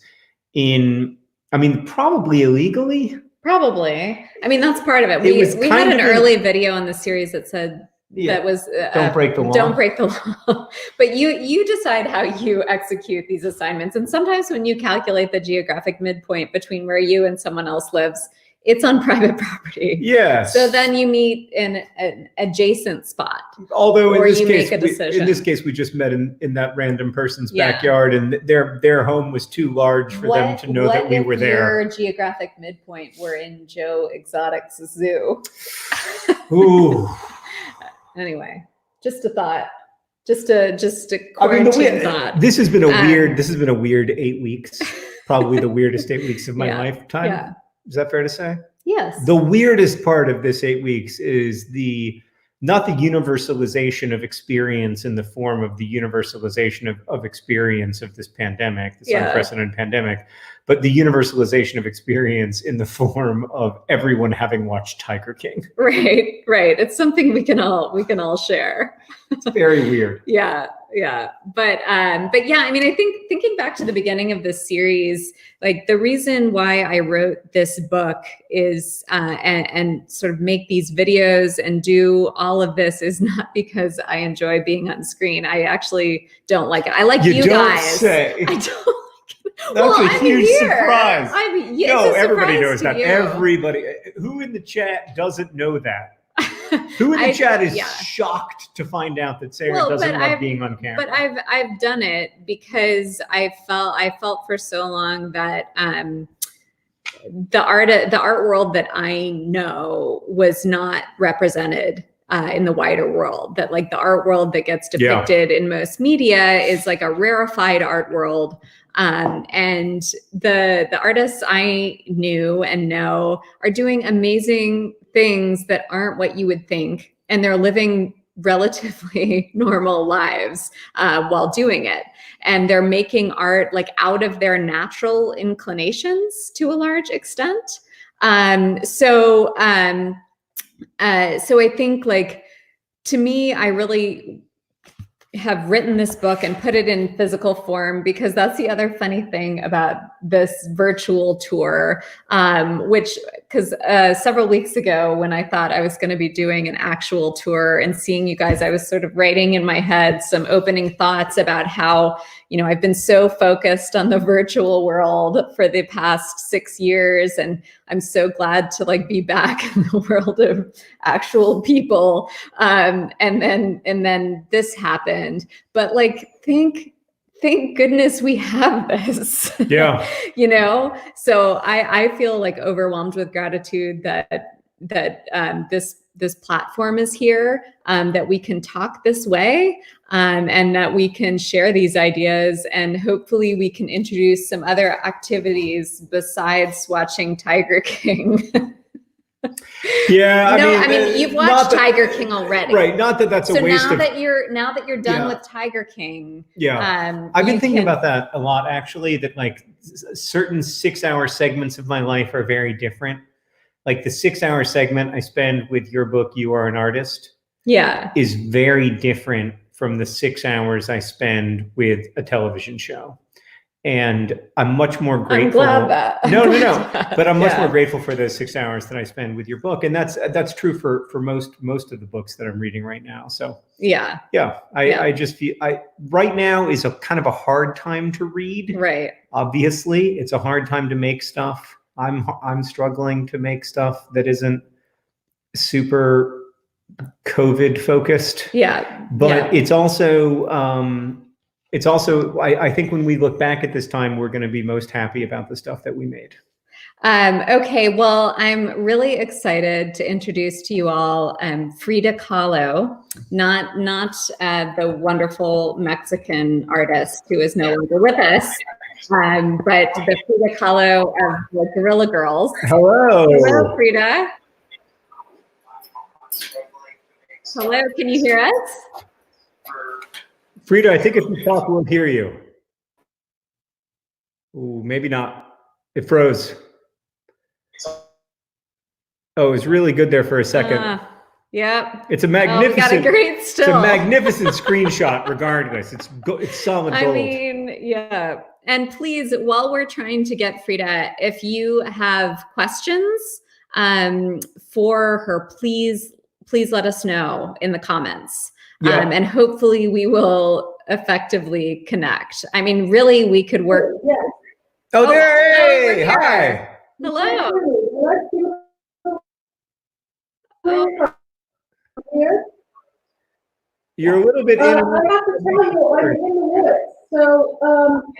probably illegally. Probably. I mean, that's part of it. We had an early video on the series that said that was don't break the law. Don't break the law. But you decide how you execute these assignments. And sometimes when you calculate the geographic midpoint between where you and someone else lives, it's on private property. Yes. So then you meet in an adjacent spot. Although in this case, make a decision. In this case, we just met in that random person's backyard, and their home was too large for them to know that we were there. Your geographic midpoint were in Joe Exotic's zoo. Ooh. Anyway, just a thought. Just a quarantine thought. This has been a weird 8 weeks. Probably the weirdest 8 weeks of my lifetime. Yeah. Is that fair to say? Yes. The weirdest part of this 8 weeks is not the universalization of experience in the form of the universalization of experience of this pandemic, this unprecedented pandemic, but the universalization of experience in the form of everyone having watched Tiger King. Right. It's something we can all share. It's very weird. Yeah. But yeah, I mean, I think thinking back to the beginning of this series, like the reason why I wrote this book is and sort of make these videos and do all of this is not because I enjoy being on screen. I actually don't like it. I like you guys. Say. I don't like it. That's a huge surprise. No, everybody knows that. You. Everybody who in the chat doesn't know that. Who in the chat is shocked to find out that Sarah doesn't love being on camera? But I've done it because I felt for so long that the art world that I know was not represented in the wider world. That like the art world that gets depicted in most media is like a rarefied art world. And the artists I knew and know are doing amazing things that aren't what you would think, and they're living relatively normal lives while doing it, and they're making art like out of their natural inclinations to a large extent. So I think, like, to me, I really have written this book and put it in physical form because that's the other funny thing about this virtual tour, because several weeks ago when I thought I was going to be doing an actual tour and seeing you guys, I was sort of writing in my head some opening thoughts about how, I've been so focused on the virtual world for the past 6 years, and I'm so glad to like be back in the world of actual people. And then this happened, but like, thank goodness we have this. Yeah. So I feel like overwhelmed with gratitude that this platform is here, that we can talk this way, and that we can share these ideas, and hopefully we can introduce some other activities besides watching Tiger King. Yeah, I mean, you've watched Tiger King already, right? Not that that's a waste. So now that you're done with Tiger King, I've been thinking about that a lot, actually. That like certain 6-hour segments of my life are very different. Like the 6-hour segment I spend with your book, You Are an Artist, is very different from the 6 hours I spend with a television show. And I'm much more grateful. I'm glad that. No. But I'm much more grateful for those 6 hours that I spend with your book. And that's true for most of the books that I'm reading right now. So I just feel right now is a kind of a hard time to read. Right. Obviously, it's a hard time to make stuff. I'm struggling to make stuff that isn't super COVID focused. Yeah. But it's also I think when we look back at this time, we're going to be most happy about the stuff that we made. Okay, well, I'm really excited to introduce to you all Frida Kahlo, not the wonderful Mexican artist who is no longer with us, but the Frida Kahlo of the Guerrilla Girls. Hello, Frida. Hello, can you hear us? Frida, I think if you talk, we'll hear you. Ooh, maybe not. It froze. Oh, it was really good there for a second. Yep. It's a magnificent. We got a great still. It's a magnificent screenshot. Regardless, it's solid gold. I mean, yeah. And please, while we're trying to get Frida, if you have questions for her, please please let us know in the comments. Yeah. And hopefully we will effectively connect. I mean, really, we could work. Yes. Oh, there! Hey, Hi. Hello. Here. You're a little bit in. I have to tell you, I'm in the woods, so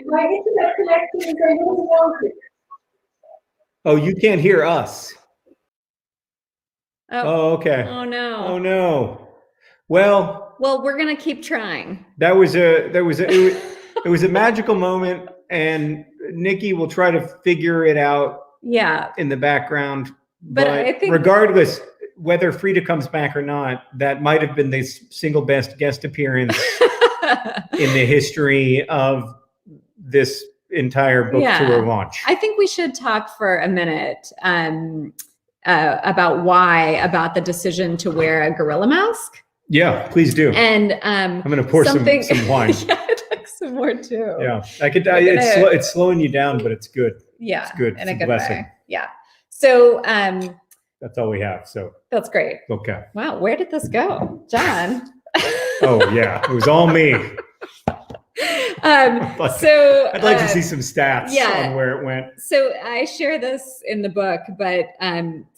my internet connection is a little wonky. Oh, you can't hear us. Oh, okay. Oh no. Oh no. Well, we're gonna keep trying. It was a magical moment, and Nikki will try to figure it out. Yeah. In the background, but I think regardless whether Frida comes back or not, that might have been the single best guest appearance in the history of this entire book tour launch. I think we should talk for a minute about the decision to wear a gorilla mask. Yeah, please do. And I'm going to pour some wine. Yeah, I'd like some more too. Yeah, I could. It's slowing you down, but it's good. Yeah, it's good. In it's a good blessing. way. Yeah. So that's all we have. So that's great. Okay. Wow, where did this go, John? Oh yeah, it was all me. So I'd like to see some stats on where it went. So I share this in the book, but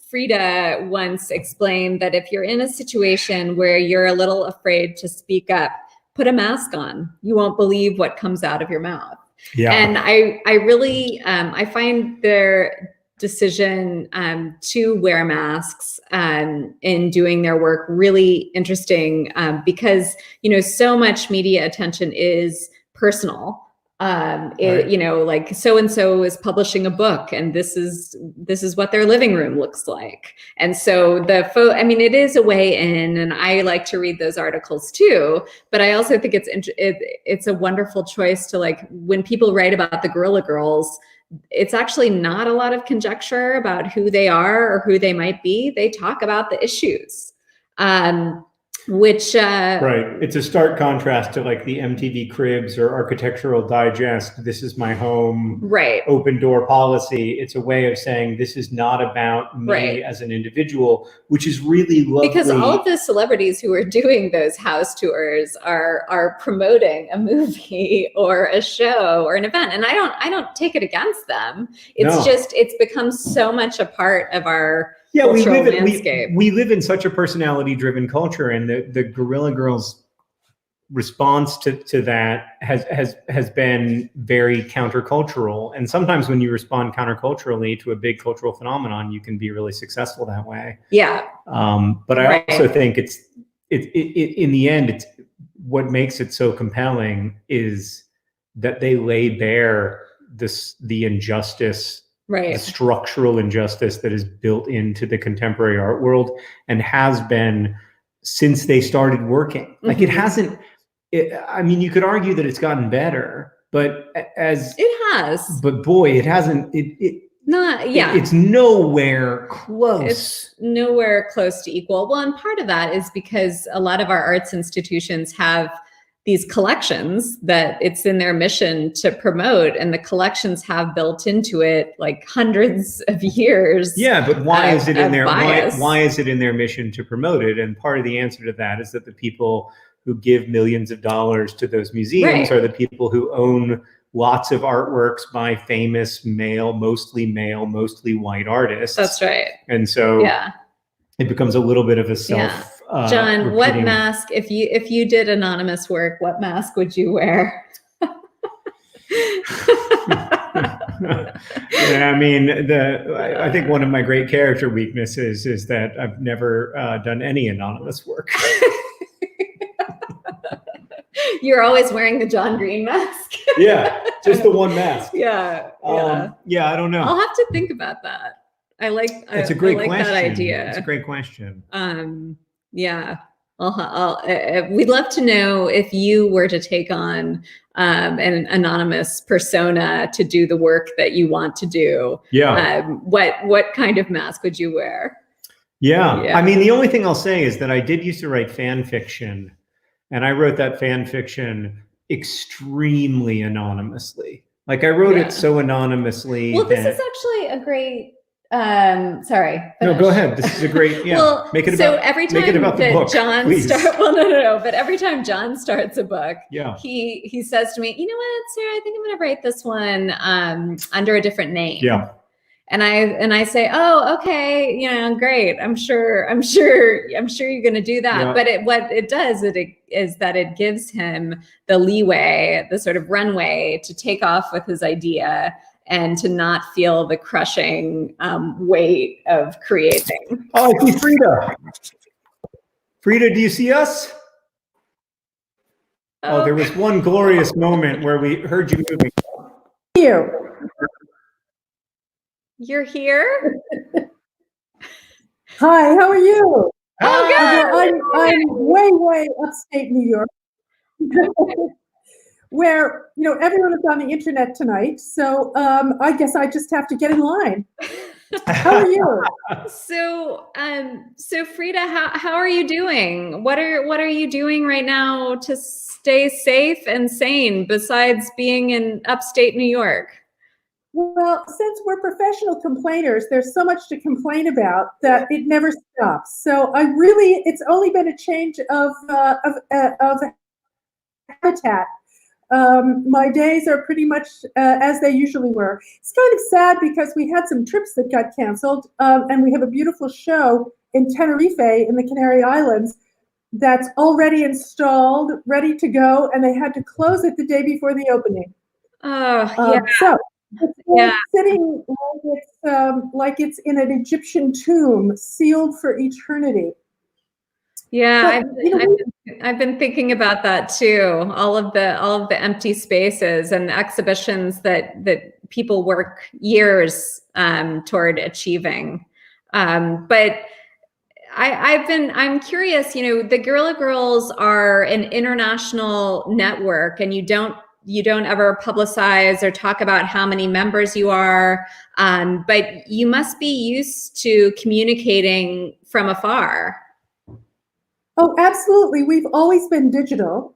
Frida once explained that if you're in a situation where you're a little afraid to speak up, put a mask on. You won't believe what comes out of your mouth. Yeah. And I really I find their decision to wear masks in doing their work really interesting because so much media attention is personal. Right. Like so-and-so is publishing a book and this is what their living room looks like. And so it is a way in, and I like to read those articles too, but I also think it's a wonderful choice to, like, when people write about the Guerrilla Girls, it's actually not a lot of conjecture about who they are or who they might be. They talk about the issues. Which right, it's a stark contrast to like the MTV Cribs or Architectural Digest, this is my home, right, open door policy. It's a way of saying this is not about me as an individual, which is really lovely. Because all of the celebrities who are doing those house tours are promoting a movie or a show or an event, and I don't take it against them. It's just it's become so much a part of our we live in such a personality-driven culture, and the Guerrilla Girls' response to that has been very countercultural. And sometimes when you respond counterculturally to a big cultural phenomenon, you can be really successful that way. Yeah. But I also think it in the end, it's what makes it so compelling is that they lay bare the injustice. Right. The structural injustice that is built into the contemporary art world and has been since they started working. Like it hasn't, I mean, you could argue that it's gotten better, but it has, but boy, it hasn't, it's nowhere close. It's nowhere close to equal. Well, and part of that is because a lot of our arts institutions have these collections that it's in their mission to promote, and the collections have built into it like hundreds of years. Yeah, but why is it in their why is it in their mission to promote it? And part of the answer to that is that the people who give millions of dollars to those museums are the people who own lots of artworks by famous mostly white artists. That's right. And so it becomes a little bit of a self. John, what mask, if you did anonymous work, what mask would you wear? I mean, I think one of my great character weaknesses is that I've never done any anonymous work. You're always wearing the John Green mask. Yeah, just the one mask. Yeah. I don't know. I'll have to think about that. It's a great question. That idea. It's a great question. Yeah. We'd love to know if you were to take on an anonymous persona to do the work that you want to do. Yeah. What kind of mask would you wear? Yeah. I mean, the only thing I'll say is that I did used to write fan fiction, and I wrote that fan fiction extremely anonymously. Like I wrote it so anonymously. Well, this is actually a great Sorry. No, go ahead. This is a great, yeah. Well, make it so about, every time make it about the that book, John but every time John starts a book, yeah, he says to me, you know what, Sarah, I think I'm going to write this one under a different name. Yeah. And I say, oh, okay, great. I'm sure you're going to do that. Yeah. But what it does is that it gives him the leeway, the sort of runway to take off with his idea and to not feel the crushing weight of creating. Oh, I see Frida. Frida, do you see us? Oh, there was one glorious moment where we heard you moving. You're here? Hi, how are you? Oh, good. I'm way upstate New York, where everyone is on the internet tonight. So I guess I just have to get in line. How are you? So Frida, how are you doing? What are you doing right now to stay safe and sane besides being in upstate New York? Well, since we're professional complainers, there's so much to complain about that it never stops. So it's only been a change of habitat. My days are pretty much as they usually were. It's kind of sad because we had some trips that got canceled, and we have a beautiful show in Tenerife in the Canary Islands that's already installed, ready to go, and they had to close it the day before the opening. Oh, yeah. So it's sitting like it's in an Egyptian tomb, sealed for eternity. Yeah, I've been thinking about that too. All of the empty spaces and the exhibitions that people work years toward achieving. But I'm curious. The Guerrilla Girls are an international network, and you don't ever publicize or talk about how many members you are, but you must be used to communicating from afar. Oh, absolutely. We've always been digital.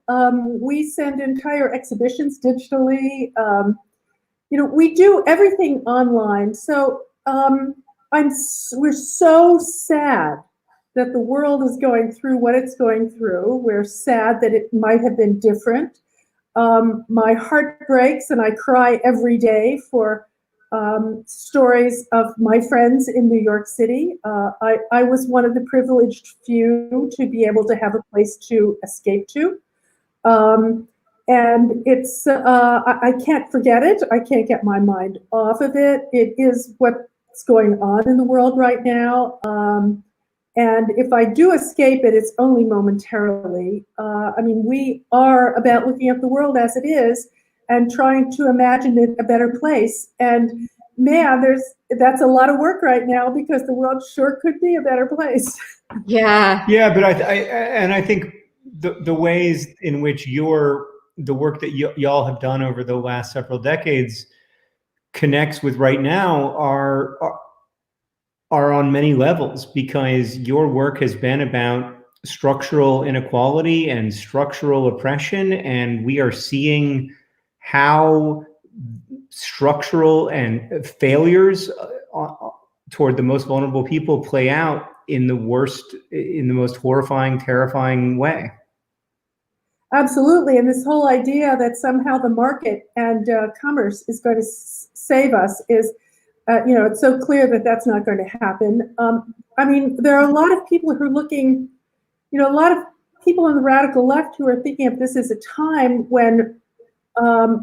We send entire exhibitions digitally. We do everything online. So we're so sad that the world is going through what it's going through. We're sad that it might have been different. My heart breaks and I cry every day for stories of my friends in New York City. I was one of the privileged few to be able to have a place to escape to. And it's, I can't forget it. I can't get my mind off of it. It is what's going on in the world right now. And if I do escape it, it's only momentarily. We are about looking at the world as it is and trying to imagine it a better place. And man, that's a lot of work right now because the world sure could be a better place. Yeah. Yeah, but I think the ways in which the work that y'all have done over the last several decades connects with right now are on many levels, because your work has been about structural inequality and structural oppression, and we are seeing how structural and failures toward the most vulnerable people play out in the most horrifying, terrifying way. Absolutely. And this whole idea that somehow the market and commerce is going to save us is, it's so clear that that's not going to happen. There are a lot of people who are looking, a lot of people on the radical left who are thinking of this as a time when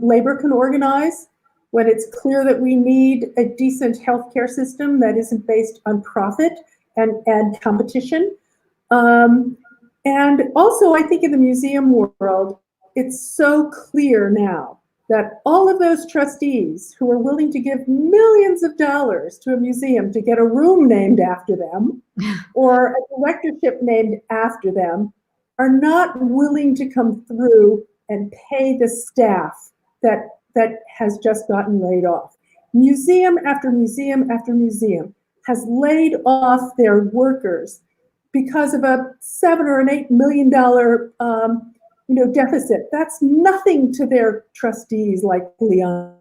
labor can organize, when it's clear that we need a decent healthcare system that isn't based on profit and competition. And also, I think in the museum world, it's so clear now that all of those trustees who are willing to give millions of dollars to a museum to get a room named after them or a directorship named after them are not willing to come through and pay the staff that has just gotten laid off. Museum after museum after museum has laid off their workers because of a $7 or an $8 million deficit. That's nothing to their trustees like Leon.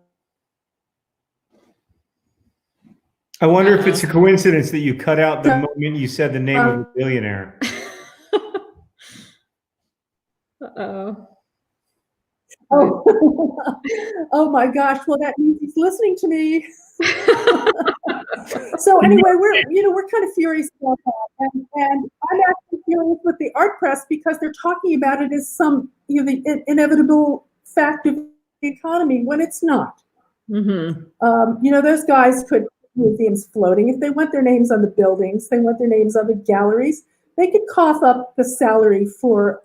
I wonder if it's a coincidence that you cut out the moment you said the name of a billionaire. Uh-oh. Oh. Oh my gosh. Well, that means he's listening to me. So anyway, we're kind of furious about that, and I'm actually furious with the art press because they're talking about it as some the inevitable fact of the economy when it's not. Mm-hmm. Those guys could museums floating if they want their names on the buildings, they want their names on the galleries. They could cough up the salary for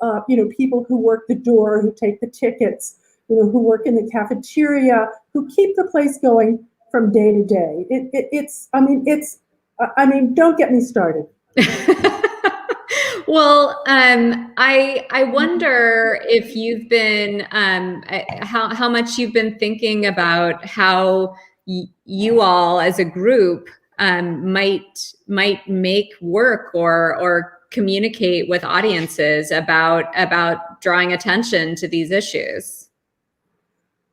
people who work the door, who take the tickets, who work in the cafeteria, who keep the place going from day to day. Don't get me started. Well, I wonder if you've been how much you've been thinking about how you all as a group might make work or communicate with audiences about drawing attention to these issues.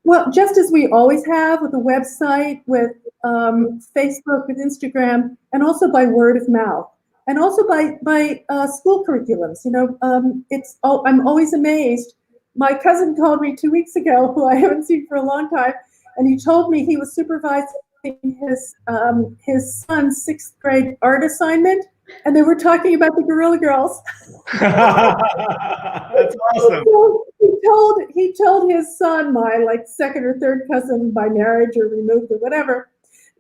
Well, just as we always have with the website, with Facebook, with Instagram, and also by word of mouth, and also by school curriculums. I'm always amazed. My cousin called me 2 weeks ago, who I haven't seen for a long time, and he told me he was supervising his son's 6th grade art assignment, and they were talking about the Guerrilla Girls. That's awesome. He told his son, my 2nd or 3rd cousin by marriage or removed or whatever,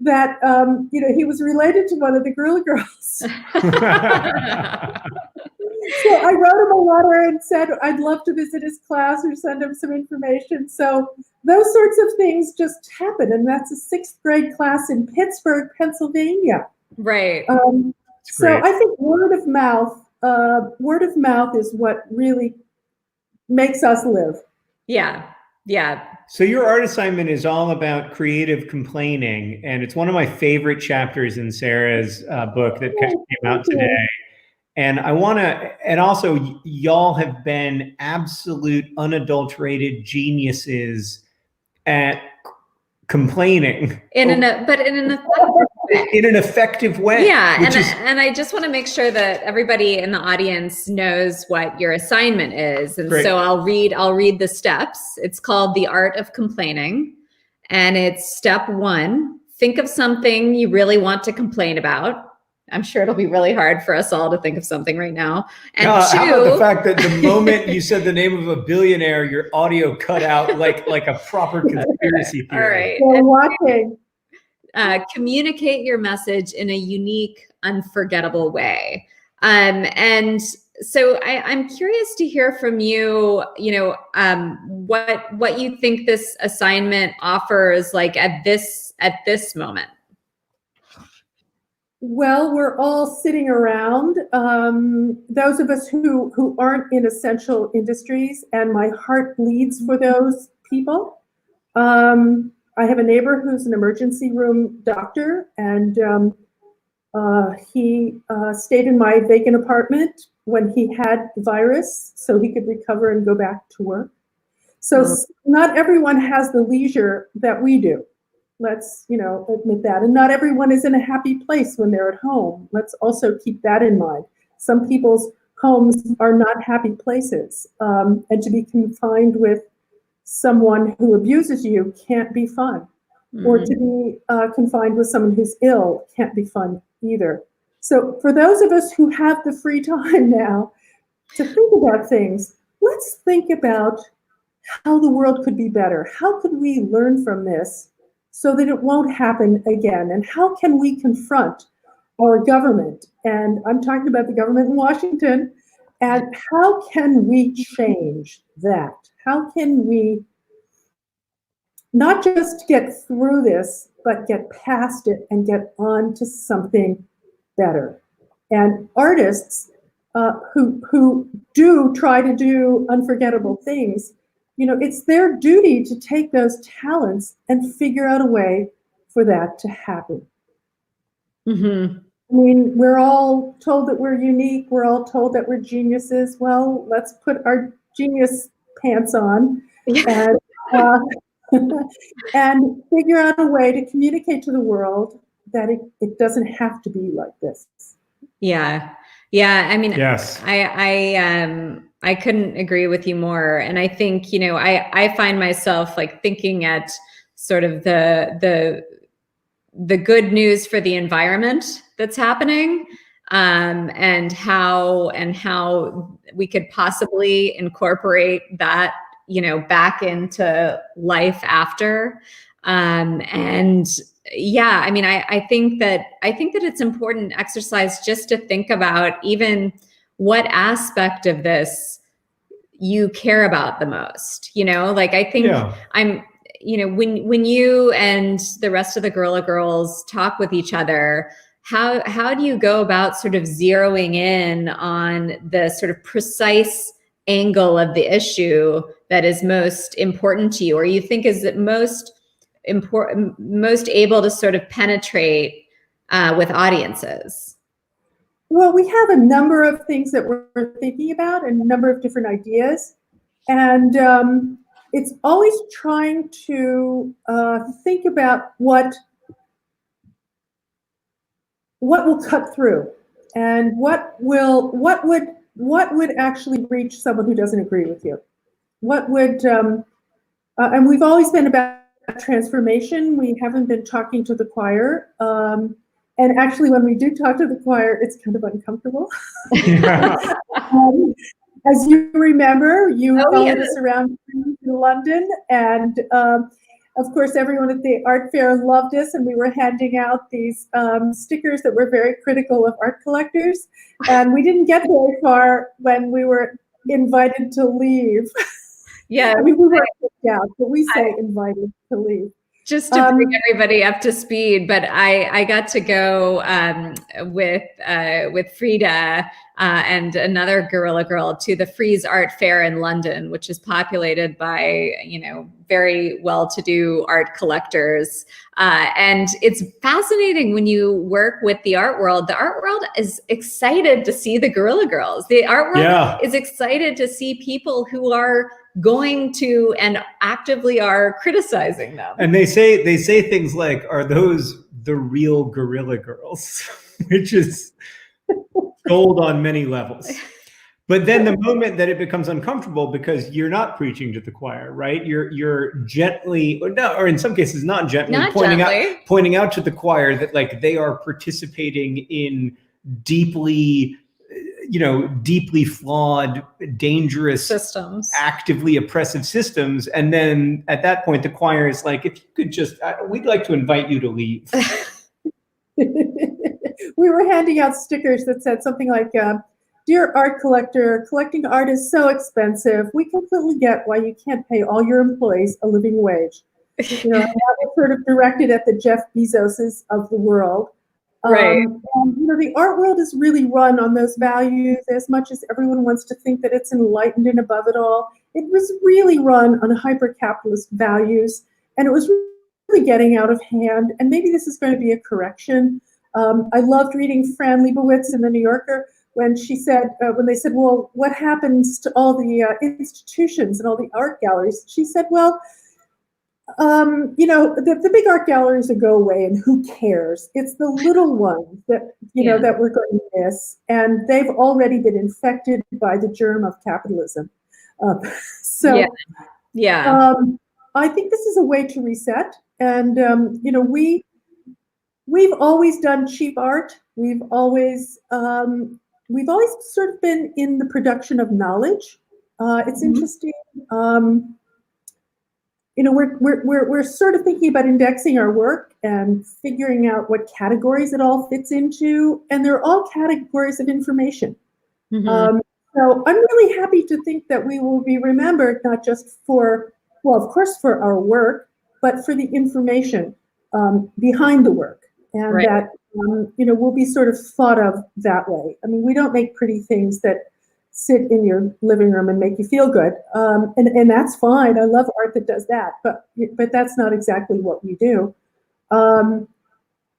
that he was related to one of the Guerrilla Girls. So I wrote him a letter and said I'd love to visit his class or send him some information. So those sorts of things just happen, and that's a 6th grade class in Pittsburgh, Pennsylvania. Right. So I think word of mouth is what really makes us live. Yeah. So your art assignment is all about creative complaining, and it's one of my favorite chapters in Sarah's book that came out today. And and also y'all have been absolute unadulterated geniuses at complaining. In an effective way. Yeah, and I just want to make sure that everybody in the audience knows what your assignment is. And so I'll read the steps. It's called The Art of Complaining. And it's step 1, think of something you really want to complain about. I'm sure it'll be really hard for us all to think of something right now. And 2, how about the fact that the moment you said the name of a billionaire, your audio cut out like a proper conspiracy theory. All right. We're watching. Communicate your message in a unique, unforgettable way. And so I'm curious to hear from you, what you think this assignment offers at this moment. Well, we're all sitting around, those of us who aren't in essential industries, and my heart bleeds for those people. I have a neighbor who's an emergency room doctor, and he stayed in my vacant apartment when he had the virus so he could recover and go back to work. So not everyone has the leisure that we do. Let's, admit that. And not everyone is in a happy place when they're at home. Let's also keep that in mind. Some people's homes are not happy places. And to be confined with someone who abuses you can't be fun. Or to be confined with someone who's ill can't be fun either. So for those of us who have the free time now to think about things, let's think about how the world could be better. How could we learn from this so that it won't happen again? And how can we confront our government? And I'm talking about the government in Washington. And how can we change that? How can we not just get through this, but get past it and get on to something better? And artists who do try to do unforgettable things, it's their duty to take those talents and figure out a way for that to happen. Mm-hmm. I mean, we're all told that we're unique. We're all told that we're geniuses. Well, let's put our genius pants on and and figure out a way to communicate to the world that it doesn't have to be like this. Yeah. Yeah. I mean, yes. I couldn't agree with you more. And I think, you know, I find myself like thinking at sort of the good news for the environment that's happening, and how we could possibly incorporate that, you know, back into life after. And yeah, I mean, I think that it's important exercise just to think about even what aspect of this you care about the most, you know, like I think you know, when you and the rest of the Guerrilla Girls talk with each other, how do you go about sort of zeroing in on the sort of precise angle of the issue that is most important to you, or you think is it most important, most able to sort of penetrate with audiences? Well, we have a number of things that we're thinking about and a number of different ideas. And it's always trying to think about what will cut through and what would actually reach someone who doesn't agree with you. What would, and we've always been about transformation. We haven't been talking to the choir. And actually, when we do talk to the choir, it's kind of uncomfortable. As you remember, you followed us around in London, and of course, everyone at the art fair loved us, and we were handing out these stickers that were very critical of art collectors. And we didn't get very far when we were invited to leave. Yeah, I mean, we were kicked out, but we say invited to leave. Just to bring everybody up to speed, but I got to go with Frida and another Guerrilla Girl to the Frieze Art Fair in London, which is populated by, you know, very well-to-do art collectors. And it's fascinating when you work with the art world. The art world is excited to see the Guerrilla Girls. The art world is excited to see people who are going to and actively are criticizing them. And they say things like, "Are those the real Guerrilla Girls?" Which is gold on many levels. But then the moment that it becomes uncomfortable because you're not preaching to the choir, right? You're gently, or in some cases not gently, pointing out to the choir that like they are participating in deeply flawed, dangerous systems, actively oppressive systems. And then at that point, the choir is like, if you could just, we'd like to invite you to leave. We were handing out stickers that said something like, "Dear art collector, collecting art is so expensive. We completely get why you can't pay all your employees a living wage." You know, that was sort of directed at the Jeff Bezoses of the world. Right. And, you know, the art world is really run on those values. As much as everyone wants to think that it's enlightened and above it all, it was really run on hyper-capitalist values, and it was really getting out of hand. And maybe this is going to be a correction. I loved reading Fran Lebowitz in The New Yorker when she said, when they said, "Well, what happens to all the institutions and all the art galleries?" She said, "Well, you know, the big art galleries will go away, and who cares? It's the little ones that, you know, that we're going to miss, and they've already been infected by the germ of capitalism." I think this is a way to reset, and you know, we've always done cheap art. We've always sort of been in the production of knowledge. It's interesting. You know, we're sort of thinking about indexing our work and figuring out what categories it all fits into, and they're all categories of information. So I'm really happy to think that we will be remembered not just for, well, of course, for our work, but for the information behind the work, and that you know, we'll be sort of thought of that way. I mean, we don't make pretty things that sit in your living room and make you feel good, and that's fine. I love art that does that, but that's not exactly what we do. And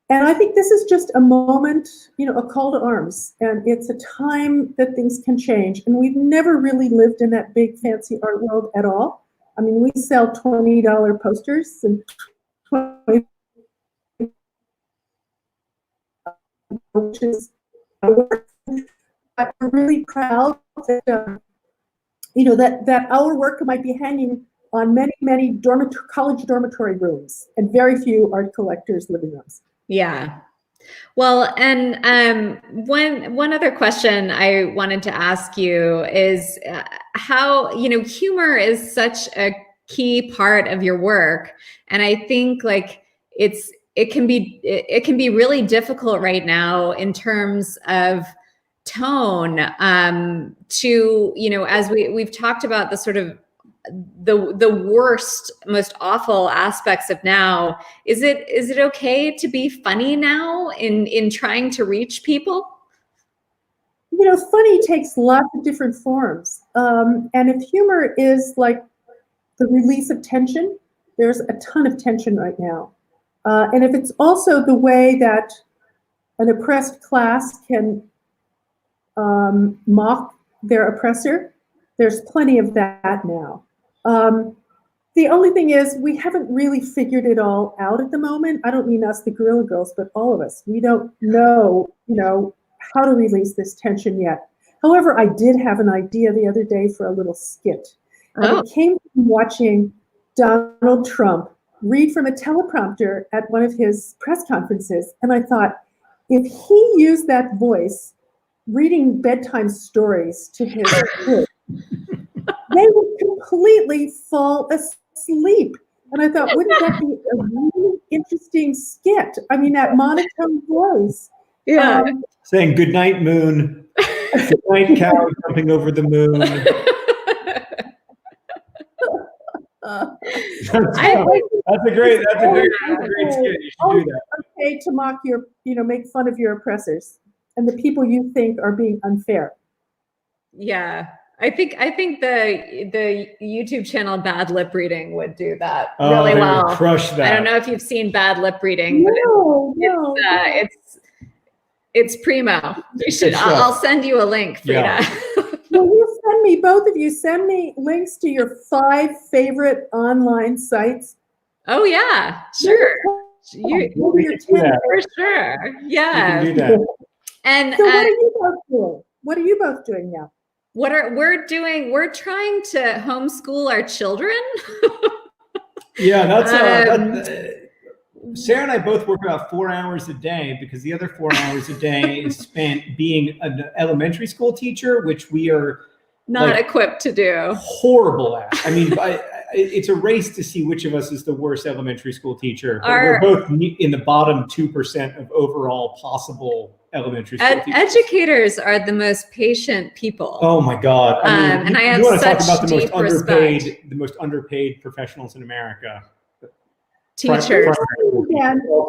I think this is just a moment, you know, a call to arms, and it's a time that things can change. And we've never really lived in that big fancy art world at all. I mean, we sell $20 posters and $20 which is but we're really proud that that our work might be hanging on many college dormitory rooms and very few art collectors' living rooms. Yeah. Well, and one other question I wanted to ask you is how, humor is such a key part of your work, and I think like it can be really difficult right now in terms of tone to, as we've talked about the sort of the worst, most awful aspects of now. Is it okay to be funny now in trying to reach people? Funny takes lots of different forms. And if humor is like the release of tension, there's a ton of tension right now. And if it's also the way that an oppressed class can mock their oppressor, there's plenty of that now. The only thing is we haven't really figured it all out at the moment. I don't mean us, the Guerrilla Girls, but all of us. We don't know, how to release this tension yet. However, I did have an idea the other day for a little skit. And it came from watching Donald Trump read from a teleprompter at one of his press conferences. And I thought, if he used that voice reading bedtime stories to his kids, they would completely fall asleep. And I thought, wouldn't that be a really interesting skit? I mean, that monotone voice. Yeah. Saying good night, moon. Good night, cow jumping over the moon. That's a great skit. You should do that. Okay, to mock make fun of your oppressors and the people you think are being unfair. Yeah. I think the YouTube channel Bad Lip Reading would do that really well. Crush that. I don't know if you've seen Bad Lip Reading, No, it's primo. You should. I'll send you a link, Frida. Yeah. Well, you send me, both of you, send me links to your 5 favorite online sites. Oh yeah, sure. For sure. Yeah. You can do that. And so what are you both doing? What are you both doing now? We're doing? We're trying to homeschool our children. Yeah, that's Sarah and I both work about 4 hours a day because the other 4 hours a day is spent being an elementary school teacher, which we are not equipped to do. Horrible at. I mean, it's a race to see which of us is the worst elementary school teacher. We're both in the bottom 2% of overall possible elementary school teachers. Educators are the most patient people. Oh my God! I mean, and I have want to such talk about respect. the most underpaid professionals in America. Teachers.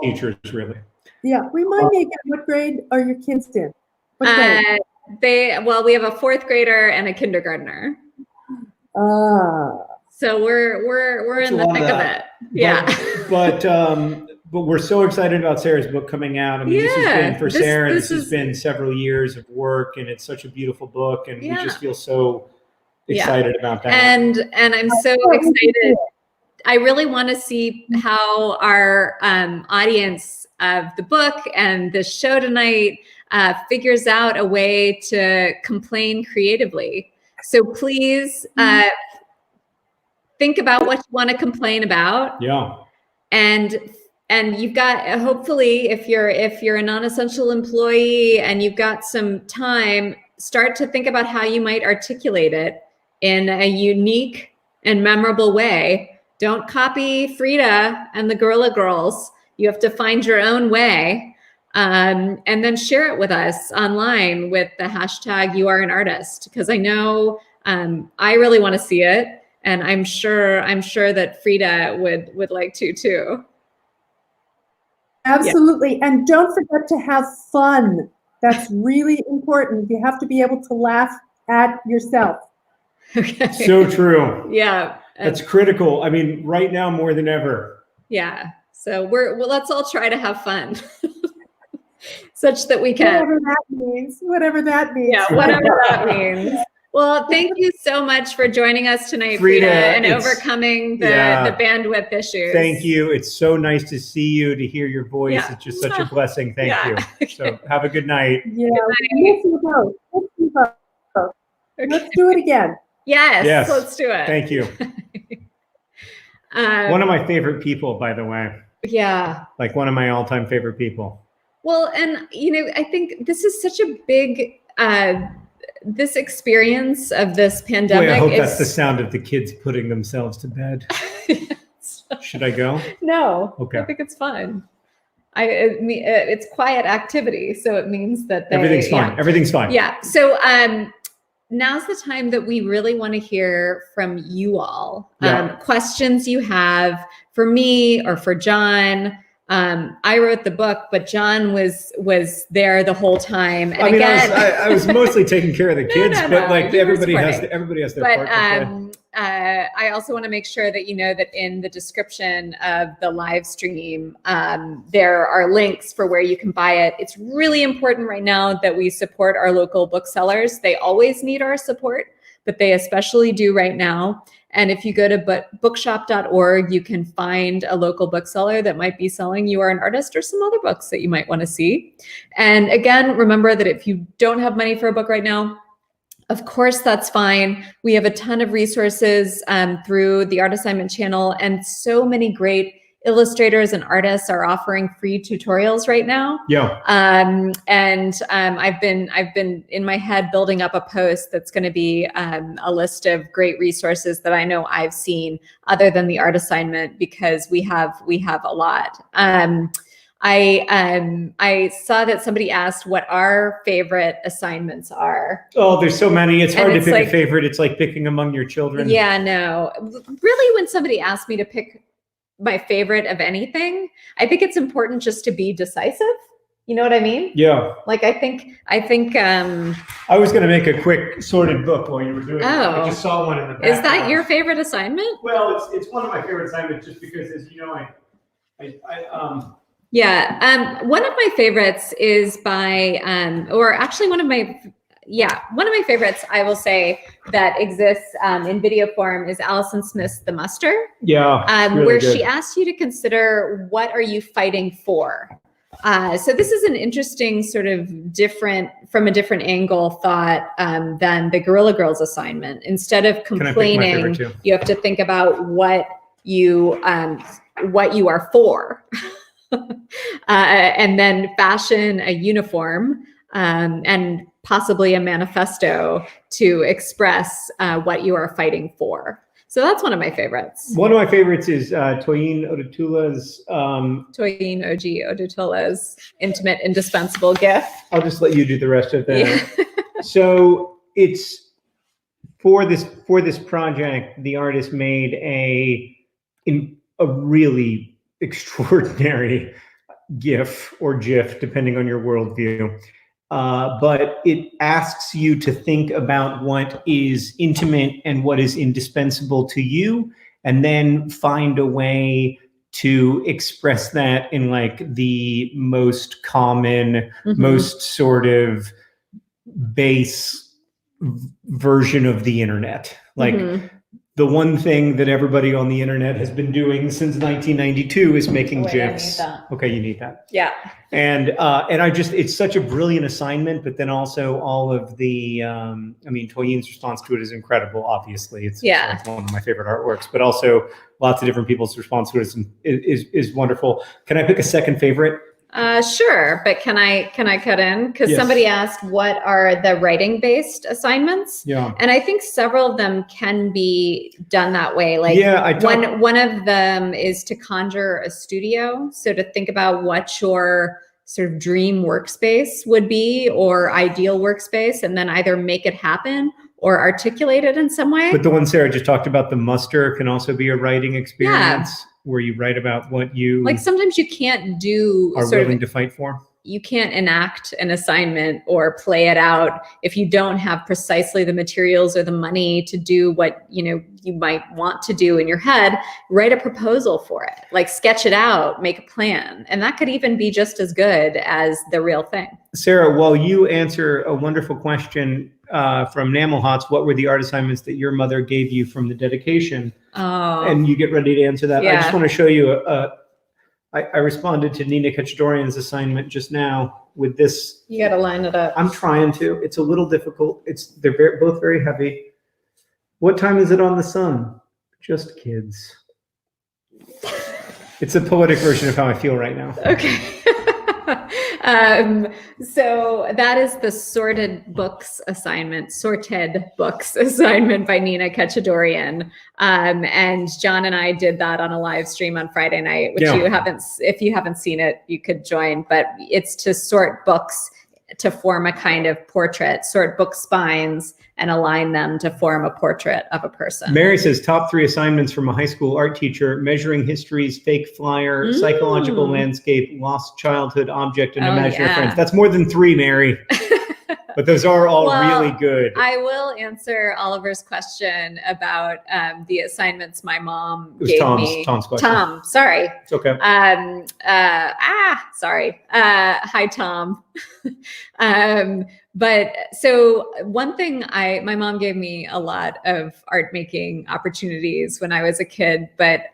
Teachers, really. Yeah. Remind me again, what grade are your kids in? What grade? We have a 4th grader and a kindergartner. So we're in the thick of it. Yeah. But we're so excited about Sarah's book coming out. I mean, this has been for Sarah. This has been several years of work, and it's such a beautiful book, and we just feel so excited about that. And I'm so excited. I really want to see how our audience of the book and the show tonight figures out a way to complain creatively. So please think about what you want to complain about. Yeah. And you've got, hopefully, if you're a non-essential employee and you've got some time, start to think about how you might articulate it in a unique and memorable way. Don't copy Frida and the Guerrilla Girls. You have to find your own way, and then share it with us online with the hashtag #YouAreAnArtist, because I know I really want to see it, and I'm sure that Frida would like to too. Absolutely. Yeah. And don't forget to have fun. That's really important. You have to be able to laugh at yourself. Okay. So true. Yeah. That's critical. I mean, right now more than ever. Yeah. So let's all try to have fun. Such that we can. Whatever that means. Yeah, whatever that means. Well, thank you so much for joining us tonight, Frida, and overcoming the bandwidth issues. Thank you. It's so nice to see you, to hear your voice. Yeah. It's just such a blessing. Thank you. So have a good night. Yeah, let's do both. Okay. Let's do it again. Yes, let's do it. Thank you. One of my favorite people, by the way. Yeah. Like one of my all-time favorite people. Well, and I think this is such a big this experience of this pandemic. Boy, I hope that's the sound of the kids putting themselves to bed. Yes. Should I go? No. Okay. I think it's fun. It's quiet activity, so it means that everything's fine. Yeah. Everything's fine. Yeah. So now's the time that we really want to hear from you all. Questions you have for me or for John. I wrote the book, but John was there the whole time. And I was mostly taking care of the kids, but like everybody has their part to play. I also want to make sure that you know that in the description of the live stream, there are links for where you can buy it. It's really important right now that we support our local booksellers. They always need our support, but they especially do right now. And if you go to bookshop.org, you can find a local bookseller that might be selling You Are an Artist or some other books that you might want to see. And again, remember that if you don't have money for a book right now, of course, that's fine. We have a ton of resources through the Art Assignment channel, and so many great illustrators and artists are offering free tutorials right now. Yeah. I've been in my head building up a post that's going to be a list of great resources that I know I've seen other than the Art Assignment, because we have a lot. I saw that somebody asked what our favorite assignments are. Oh, there's so many. It's hard to pick a favorite. It's like picking among your children. Yeah, no. Really, when somebody asked me to pick my favorite of anything, I think it's important just to be decisive. You know what I mean? Yeah. Like I think I was going to make a quick sorted book while you were doing it. I just saw one in the back. Is that your favorite assignment? Well, it's one of my favorite assignments just because, as you know, one of my favorites is by one of my favorites, I will say, that exists in video form is Alison Smith's The Muster. Yeah. Really where good. She asks you to consider, what are you fighting for? So this is an interesting sort of from a different angle thought than the Guerrilla Girls assignment. Instead of complaining, you have to think about what you are for. And then fashion a uniform and possibly a manifesto to express what you are fighting for. So that's one of my favorites. One of my favorites is Toyin Odutula's Intimate Indispensable Gift. I'll just let you do the rest of that. Yeah. So it's for this project, the artist made a really extraordinary GIF or GIF, depending on your worldview. But it asks you to think about what is intimate and what is indispensable to you, and then find a way to express that in like the most common, most sort of base version of the internet. Like the one thing that everybody on the internet has been doing since 1992 is making GIFs. Okay, you need that. Yeah. And it's such a brilliant assignment, but then also all of the, Toyin's response to it is incredible. Obviously, it's one of my favorite artworks, but also lots of different people's response to it is wonderful. Can I pick a second favorite? Sure, but can I cut in? Because somebody asked, what are the writing-based assignments? Yeah. And I think several of them can be done that way. Like one of them is to conjure a studio. So to think about what your sort of dream workspace would be or ideal workspace, and then either make it happen or articulate it in some way. But the one Sarah just talked about, the muster, can also be a writing experience. Yeah. Where you write about what you like. Sometimes you can't do are willing to fight for. you can't enact an assignment or play it out if you don't have precisely the materials or the money to do what, you might want to do in your head. Write a proposal for it, like sketch it out, make a plan. And that could even be just as good as the real thing. Sarah, while you answer a wonderful question from Namelhots, what were the art assignments that your mother gave you from the dedication? Oh. And you get ready to answer that. Yeah. I just want to show you I responded to Nina Kachadorian's assignment just now with this. You got to line it up. I'm trying to. It's a little difficult. They're both very heavy. What time is it on the sun? Just kids. It's a poetic version of how I feel right now. Okay. So that is the Sorted Books assignment by Nina Kachadorian. And John and I did that on a live stream on Friday night, which if you haven't seen it, you could join, but it's to sort books to form a kind of portrait, sort book spines and align them to form a portrait of a person. Mary says top 3 assignments from a high school art teacher: measuring history's fake flyer, psychological landscape, lost childhood object, and imaginary friends. That's more than 3, Mary. But those are all really good. I will answer Oliver's question about the assignments my mom gave me. Tom's question. Tom, sorry. It's okay. Sorry. Hi, Tom. But so one thing my mom gave me a lot of art making opportunities when I was a kid, but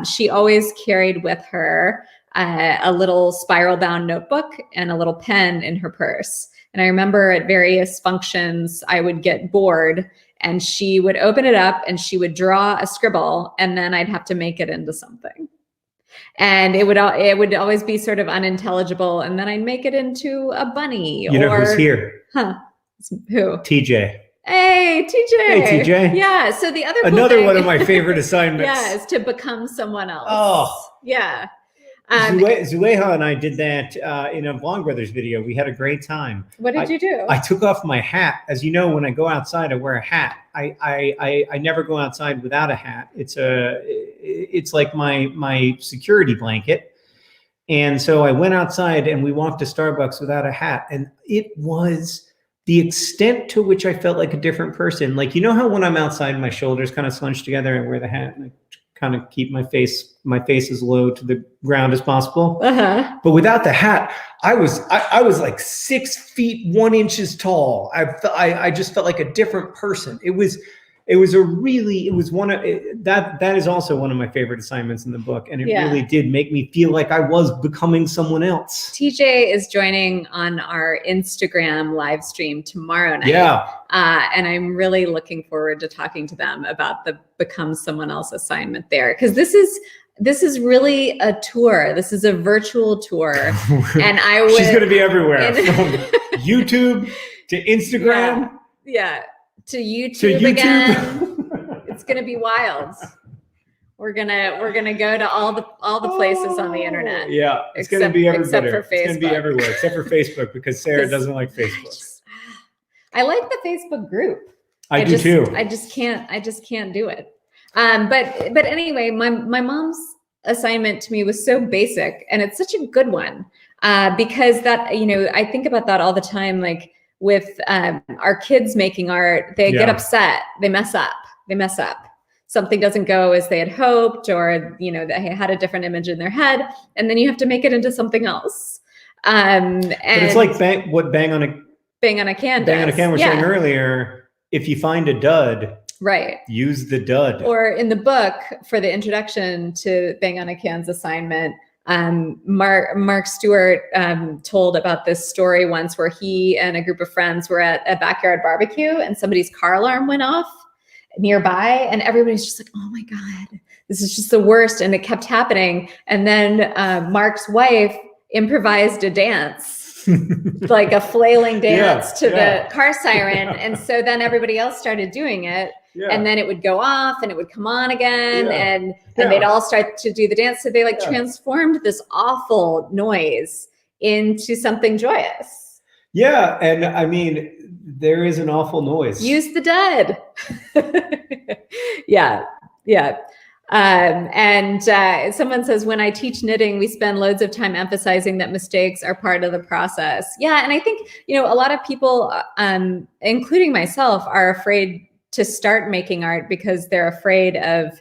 she always carried with her a little spiral bound notebook and a little pen in her purse. And I remember at various functions, I would get bored and she would open it up and she would draw a scribble and then I'd have to make it into something. And it would always be sort of unintelligible. And then I'd make it into a bunny. You know who's here? Huh? Who? TJ. Hey, TJ. Hey, TJ. Yeah. So the other Another one of my favorite assignments. Yeah, is to become someone else. Oh. Yeah. Zueha and I did that in a Vlogbrothers video. We had a great time. What did you do? I took off my hat. As you know, when I go outside, I wear a hat. I never go outside without a hat. It's like my security blanket. And so I went outside and we walked to Starbucks without a hat. And it was the extent to which I felt like a different person. Like, you know how when I'm outside, my shoulders kind of slouch together and I wear the hat and I kind of keep my face as low to the ground as possible. But without the hat, I was like 6 feet 1 inches tall. I just felt like a different person. That is also one of my favorite assignments in the book. And it really did make me feel like I was becoming someone else. TJ is joining on our Instagram live stream tomorrow night. Yeah. And I'm really looking forward to talking to them about the Become Someone Else assignment there. Because this is really a tour. This is a virtual tour. And she's going to be everywhere. From YouTube to Instagram. Yeah. To YouTube again. It's gonna be wild. We're gonna go to all the places on the internet. Yeah, it's gonna be everywhere. Except for Facebook. It's gonna be everywhere except for Facebook because Sarah doesn't like Facebook. I like the Facebook group. I do too. I just can't do it. But anyway, my mom's assignment to me was so basic, and it's such a good one because that I think about that all the time, like. With our kids making art, they get upset, they mess up. Something doesn't go as they had hoped, or they had a different image in their head, and then you have to make it into something else. And but it's like bang on a can. Bang on a can we're saying earlier. If you find a dud, right, use the dud. Or in the book for the introduction to Bang on a Can's assignment. Mark Stewart told about this story once where he and a group of friends were at a backyard barbecue and somebody's car alarm went off nearby and everybody's just like, oh my God, this is just the worst. And it kept happening. And then Mark's wife improvised a dance, like a flailing dance to the car siren. And so then everybody else started doing it. And then it would go off and it would come on again and they'd all start to do the dance. So they transformed this awful noise into something joyous. Yeah. And I mean, there is an awful noise. Use the dud. Yeah. Someone says, when I teach knitting, we spend loads of time emphasizing that mistakes are part of the process. Yeah, and I think, a lot of people, including myself, are afraid to start making art because they're afraid of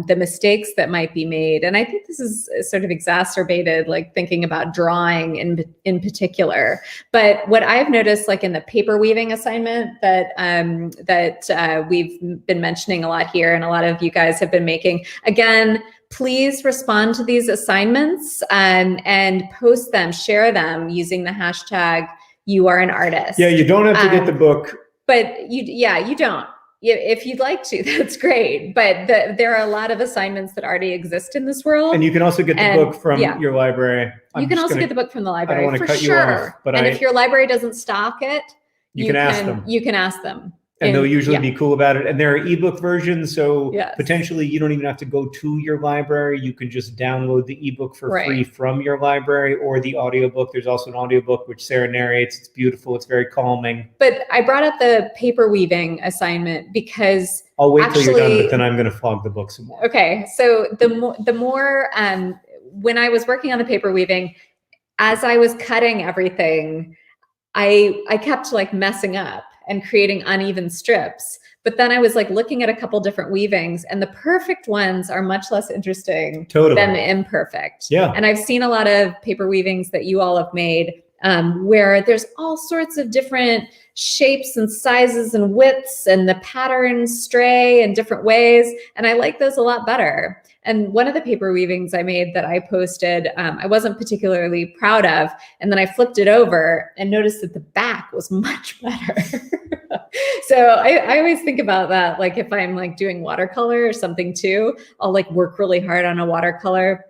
the mistakes that might be made. And I think this is sort of exacerbated, like thinking about drawing in particular. But what I've noticed, like in the paper weaving assignment that we've been mentioning a lot here, and a lot of you guys have been making, again, please respond to these assignments and post them, share them using the hashtag #YouAreAnArtist. Yeah, you don't have to get the book. But you don't. If you'd like to, that's great. But there are a lot of assignments that already exist in this world. And you can also get the book from your library. You can also get the book from the library. I don't want to cut you off, but if your library doesn't stock it, you can ask them. You can ask them. And they'll usually be cool about it. And there are ebook versions, so yes. potentially you don't even have to go to your library. You can just download the ebook for free from your library, or the audiobook. There's also an audiobook which Sarah narrates. It's beautiful. It's very calming. But I brought up the paper weaving assignment because I'll wait till you're done, but then I'm going to flog the book some more. Okay, so the more when I was working on the paper weaving, as I was cutting everything, I kept like messing up and creating uneven strips. But then I was like looking at a couple different weavings, and the perfect ones are much less interesting than the imperfect. Yeah. And I've seen a lot of paper weavings that you all have made where there's all sorts of different shapes and sizes and widths, and the patterns stray in different ways. And I like those a lot better. And one of the paper weavings I made that I posted, I wasn't particularly proud of. And then I flipped it over and noticed that the back was much better. So I always think about that. Like if I'm like doing watercolor or something too, I'll like work really hard on a watercolor.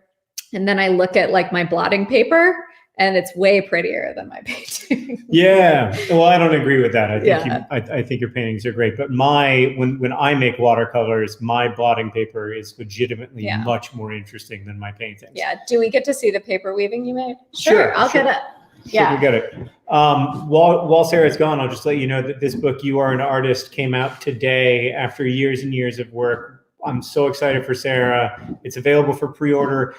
And then I look at like my blotting paper, and it's way prettier than my painting. Yeah. Well, I don't agree with that. I think your paintings are great. But when I make watercolors, my blotting paper is legitimately much more interesting than my paintings. Yeah. Do we get to see the paper weaving you made? Sure. I'll get it. Yeah. We'll get it. While Sarah's gone, I'll just let you know that this book, You Are an Artist, came out today after years and years of work. I'm so excited for Sarah. It's available for pre-order.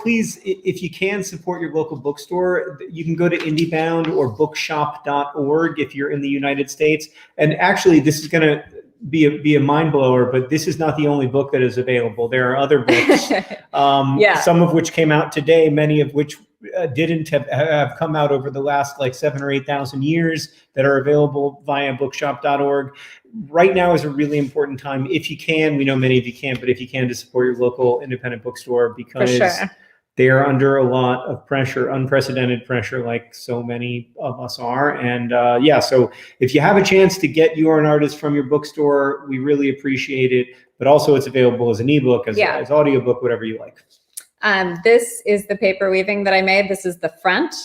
Please, if you can, support your local bookstore. You can go to IndieBound or bookshop.org if you're in the United States. And actually, this is going to be a mind blower, but this is not the only book that is available. There are other books, some of which came out today, many of which didn't have come out over the last like 7,000 or 8,000 years, that are available via bookshop.org. Right now is a really important time. If you can, we know many of you can't, but if you can, to support your local independent bookstore, because they are under a lot of pressure, unprecedented pressure, like so many of us are. And so if you have a chance to get You Are an Artist from your bookstore, we really appreciate it. But also it's available as an ebook, as audiobook, whatever you like. This is the paper weaving that I made. This is the front.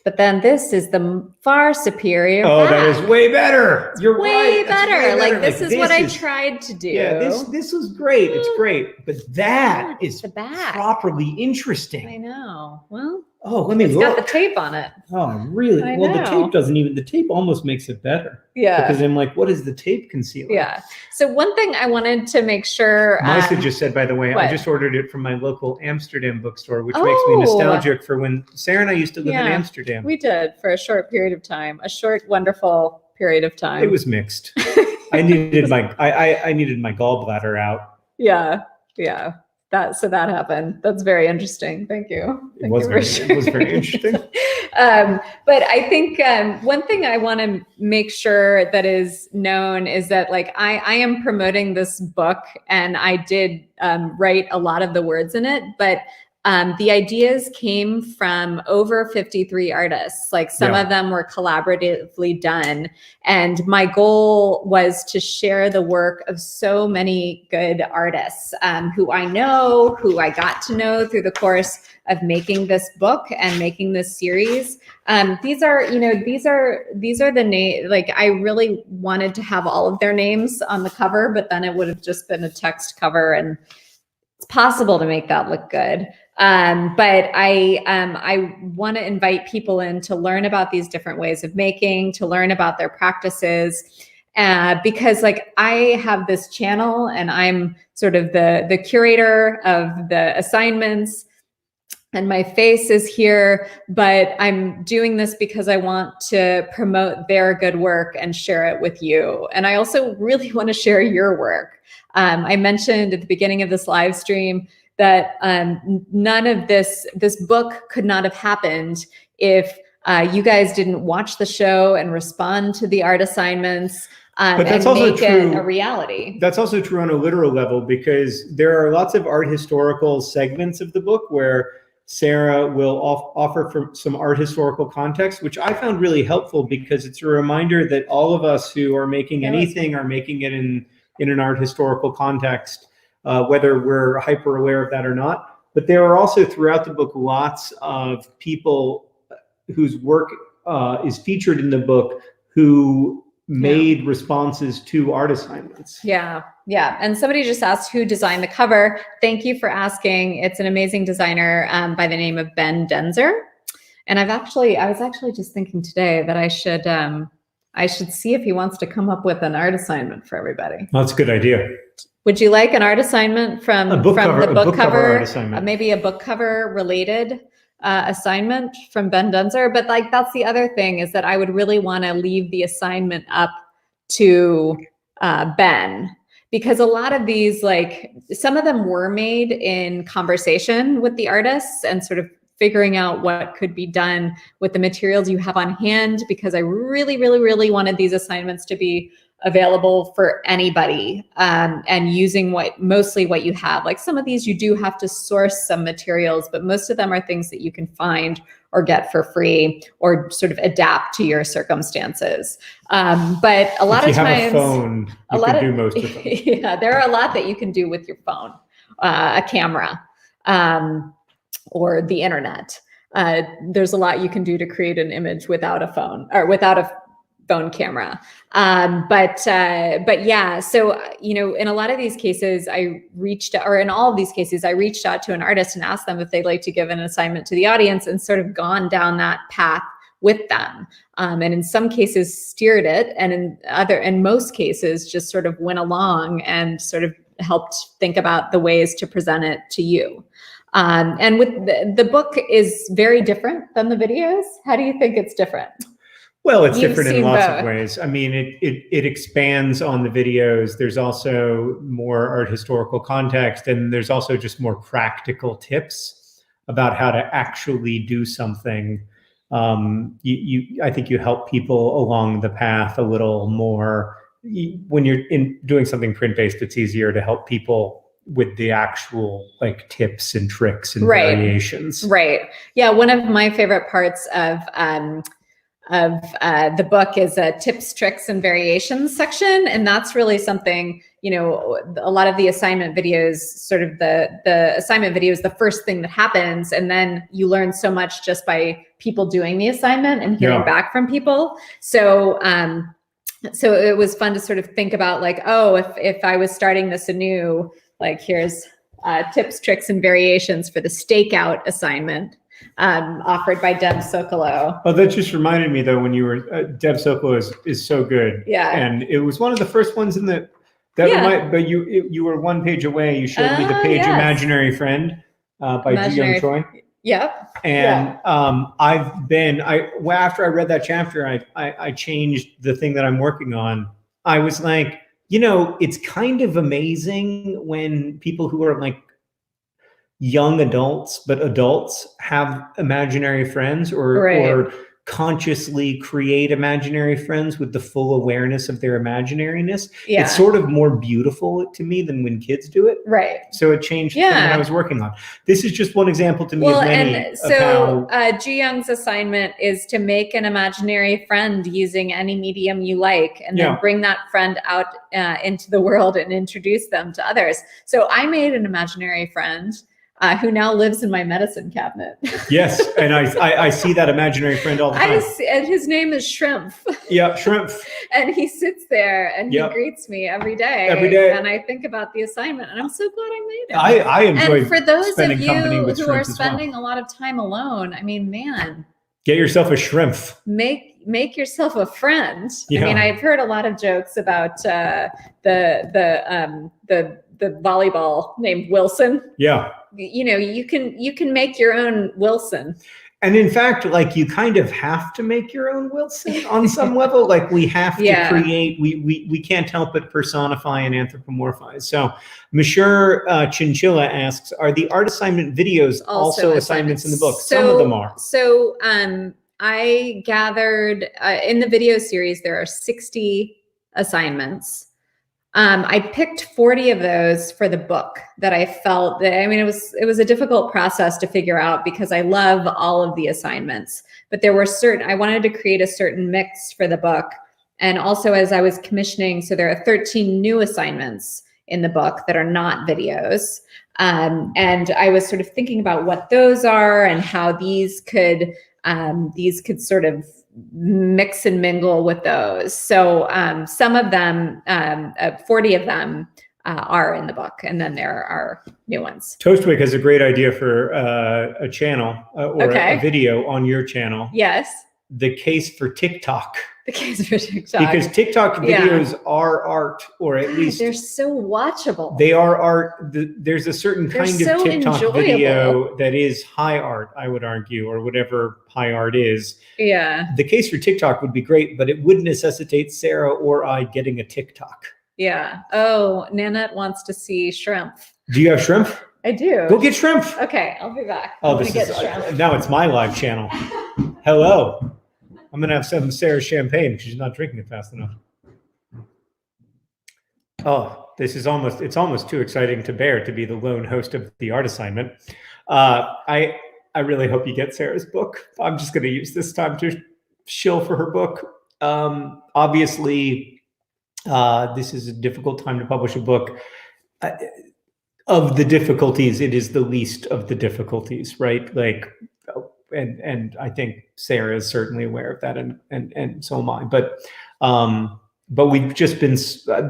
But then this is the far superior back. That is way better. You're way right. better. Like this is what I tried to do. Yeah, this was great. It's great. But that is the back. Properly interesting. I know. Well, let me look. It's got the tape on it. Oh, really? Well, the tape doesn't even, the tape almost makes it better. Yeah. Because I'm like, what is the tape concealing? Yeah. So one thing I wanted to make sure. Misa just said, by the way, I just ordered it from my local Amsterdam bookstore, which makes me nostalgic for when Sarah and I used to live in Amsterdam. We did, for a short period of time, a short, wonderful period of time. It was mixed. I needed I needed my gallbladder out. Yeah. Yeah. That happened. That's very interesting. Thank you. It was very interesting. But I think one thing I want to make sure that is known is that like I am promoting this book, and I did write a lot of the words in it, but the ideas came from over 53 artists. Like some of them were collaboratively done. And my goal was to share the work of so many good artists who I know, who I got to know through the course of making this book and making this series. These are the name, like I really wanted to have all of their names on the cover, but then it would have just been a text cover, and it's possible to make that look good. But I want to invite people in to learn about these different ways of making, to learn about their practices. because like I have this channel and I'm sort of the curator of the assignments and my face is here, but I'm doing this because I want to promote their good work and share it with you. And I also really want to share your work. I mentioned at the beginning of this live stream that none of this book could not have happened if you guys didn't watch the show and respond to the art assignments. But that's also true. A reality. That's also true on a literal level, because there are lots of art historical segments of the book where Sarah will offer some art historical context, which I found really helpful, because it's a reminder that all of us who are making anything are making it in an art historical context, whether we're hyper aware of that or not. But there are also throughout the book lots of people whose work is featured in the book who made responses to art assignments. Yeah. And somebody just asked who designed the cover. Thank you for asking. It's an amazing designer by the name of Ben Denzer. And I was actually just thinking today that I should see if he wants to come up with an art assignment for everybody. Well, that's a good idea. Would you like an art assignment from the book cover art assignment? Maybe a book cover related assignment from Ben Denzer? But like, that's the other thing, is that I would really want to leave the assignment up to Ben, because a lot of these, like some of them were made in conversation with the artists and sort of figuring out what could be done with the materials you have on hand, because I really, really, really wanted these assignments to be available for anybody, and using mostly what you have. Like some of these you do have to source some materials, but most of them are things that you can find or get for free or sort of adapt to your circumstances. But a lot of times, if you have a phone, you can do most of them. Yeah, there are a lot that you can do with your phone, a camera, or the internet. There's a lot you can do to create an image without a phone or without a phone camera. But yeah, so, you know, in a lot of these cases, in all of these cases, I reached out to an artist and asked them if they'd like to give an assignment to the audience, and sort of gone down that path with them. And in some cases steered it, and in most cases just sort of went along and sort of helped think about the ways to present it to you. And with the book is very different than the videos. How do you think it's different? Well, it's different in lots of ways. I mean, it expands on the videos. There's also more art historical context, and there's also just more practical tips about how to actually do something. I think you help people along the path a little more. When you're doing something print-based, it's easier to help people with the actual like tips and tricks and variations. Right. Yeah. One of my favorite parts of the book is a tips, tricks, and variations section. And that's really something, you know, a lot of the assignment videos, sort of the assignment video is the first thing that happens. And then you learn so much just by people doing the assignment and hearing back from people. So it was fun to sort of think about like, oh, if I was starting this anew, like here's tips, tricks, and variations for the stakeout assignment. Offered by Deb Sokolow. Oh, that just reminded me though, when you were Deb Sokolow is so good. Yeah. And it was one of the first ones in the but you were one page away. You showed me the page Imaginary Friend by Ji-Young Choi. Yep. And after I read that chapter, I changed the thing that I'm working on. I was like, you know, it's kind of amazing when people who are like young adults, but adults have imaginary friends or consciously create imaginary friends with the full awareness of their imaginariness. Yeah. It's sort of more beautiful to me than when kids do it. Right. So it changed the thing that I was working on. This is just one example to me of many. And so Ji-Young's assignment is to make an imaginary friend using any medium you like, and then bring that friend out into the world and introduce them to others. So I made an imaginary friend who now lives in my medicine cabinet. Yes, and I see that imaginary friend all the time. And his name is Shrimp. Yeah, Shrimp. And he sits there and he greets me every day. And I think about the assignment, and I'm so glad I made it. I enjoy. And for those of you who are spending a lot of time alone, I mean, man, get yourself a Shrimp. Make make yourself a friend. Yeah. I mean, I've heard a lot of jokes about the volleyball named Wilson. Yeah. You know, you can make your own Wilson. And in fact, like, you kind of have to make your own Wilson on some level. Like, we have to create, we can't help but personify and anthropomorphize. So Monsieur Chinchilla asks, are the art assignment videos also assignments in the book? Some of them are. So I gathered in the video series, there are 60 assignments. I picked 40 of those for the book that I felt that, I mean, it was a difficult process to figure out because I love all of the assignments, but there were I wanted to create a certain mix for the book. And also, as I was commissioning, so there are 13 new assignments in the book that are not videos. And I was sort of thinking about what those are and how these could sort of mix and mingle with those. So some of them, 40 of them are in the book, and then there are new ones. Toastwick has a great idea for a channel or a video on your channel. Yes. The case for TikTok. The case for TikTok. Because TikTok videos are art, or at least they're so watchable. They are art. There's a certain kind of TikTok video that is high art, I would argue, or whatever high art is. Yeah. The case for TikTok would be great, but it would necessitate Sarah or I getting a TikTok. Yeah. Oh, Nanette wants to see shrimp. Do you have shrimp? I do. Go get shrimp. Okay, I'll be back. Oh, now it's my live channel. Hello. I'm going to have some Sarah's champagne because she's not drinking it fast enough. Oh, it's almost too exciting to bear to be the lone host of the art assignment. I really hope you get Sarah's book. I'm just going to use this time to shill for her book. Obviously, this is a difficult time to publish a book. Of the difficulties, it is the least of the difficulties, right? Like, and I think Sarah is certainly aware of that, and so am I. But we've just been,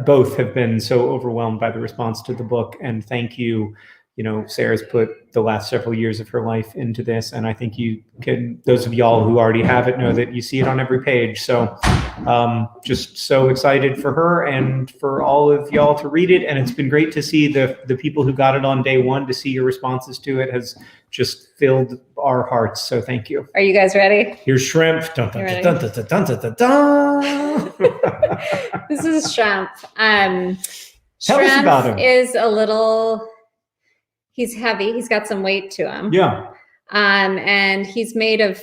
both have been so overwhelmed by the response to the book, and thank you. You know, Sarah's put the last several years of her life into this, and I think you can, those of y'all who already have it know that you see it on every page. So just so excited for her and for all of y'all to read it. And it's been great to see the people who got it on day one, to see your responses to it has just filled our hearts. So thank you. Are you guys ready? Here's shrimp. Dun, dun, dun, dun, dun, dun, dun, dun, dun. This is shrimp. Tell us about him. Is a little, he's heavy. He's got some weight to him. Yeah. And he's made of,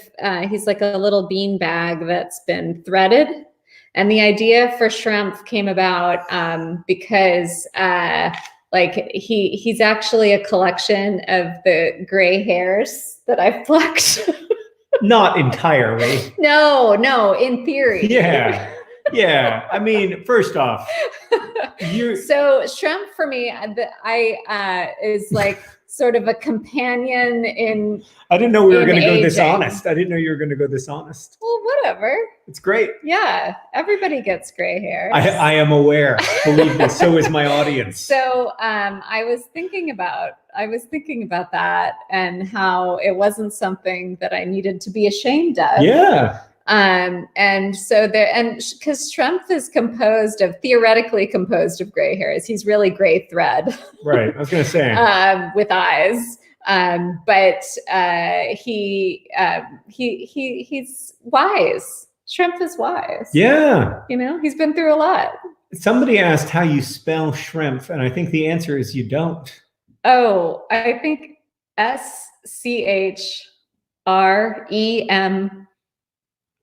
he's like a little bean bag that's been threaded. And the idea for shrimp came about because like he's actually a collection of the gray hairs that I've plucked. Not entirely. No, in theory. Yeah. Yeah. I mean, first off, so shrimp for me, is like sort of a companion in. I didn't know we were going to go this honest. I didn't know you were going to go this honest. Well, whatever. It's great. Yeah, everybody gets gray hair. I am aware. Believe me, so is my audience. So I was thinking about that and how it wasn't something that I needed to be ashamed of. Yeah. And so because shrimp is theoretically composed of gray hairs. He's really gray thread. Right. I was going to say. With eyes. But he's wise. Shrimp is wise. Yeah. You know, he's been through a lot. Somebody asked how you spell shrimp, and I think the answer is you don't. Oh, I think SCHREM.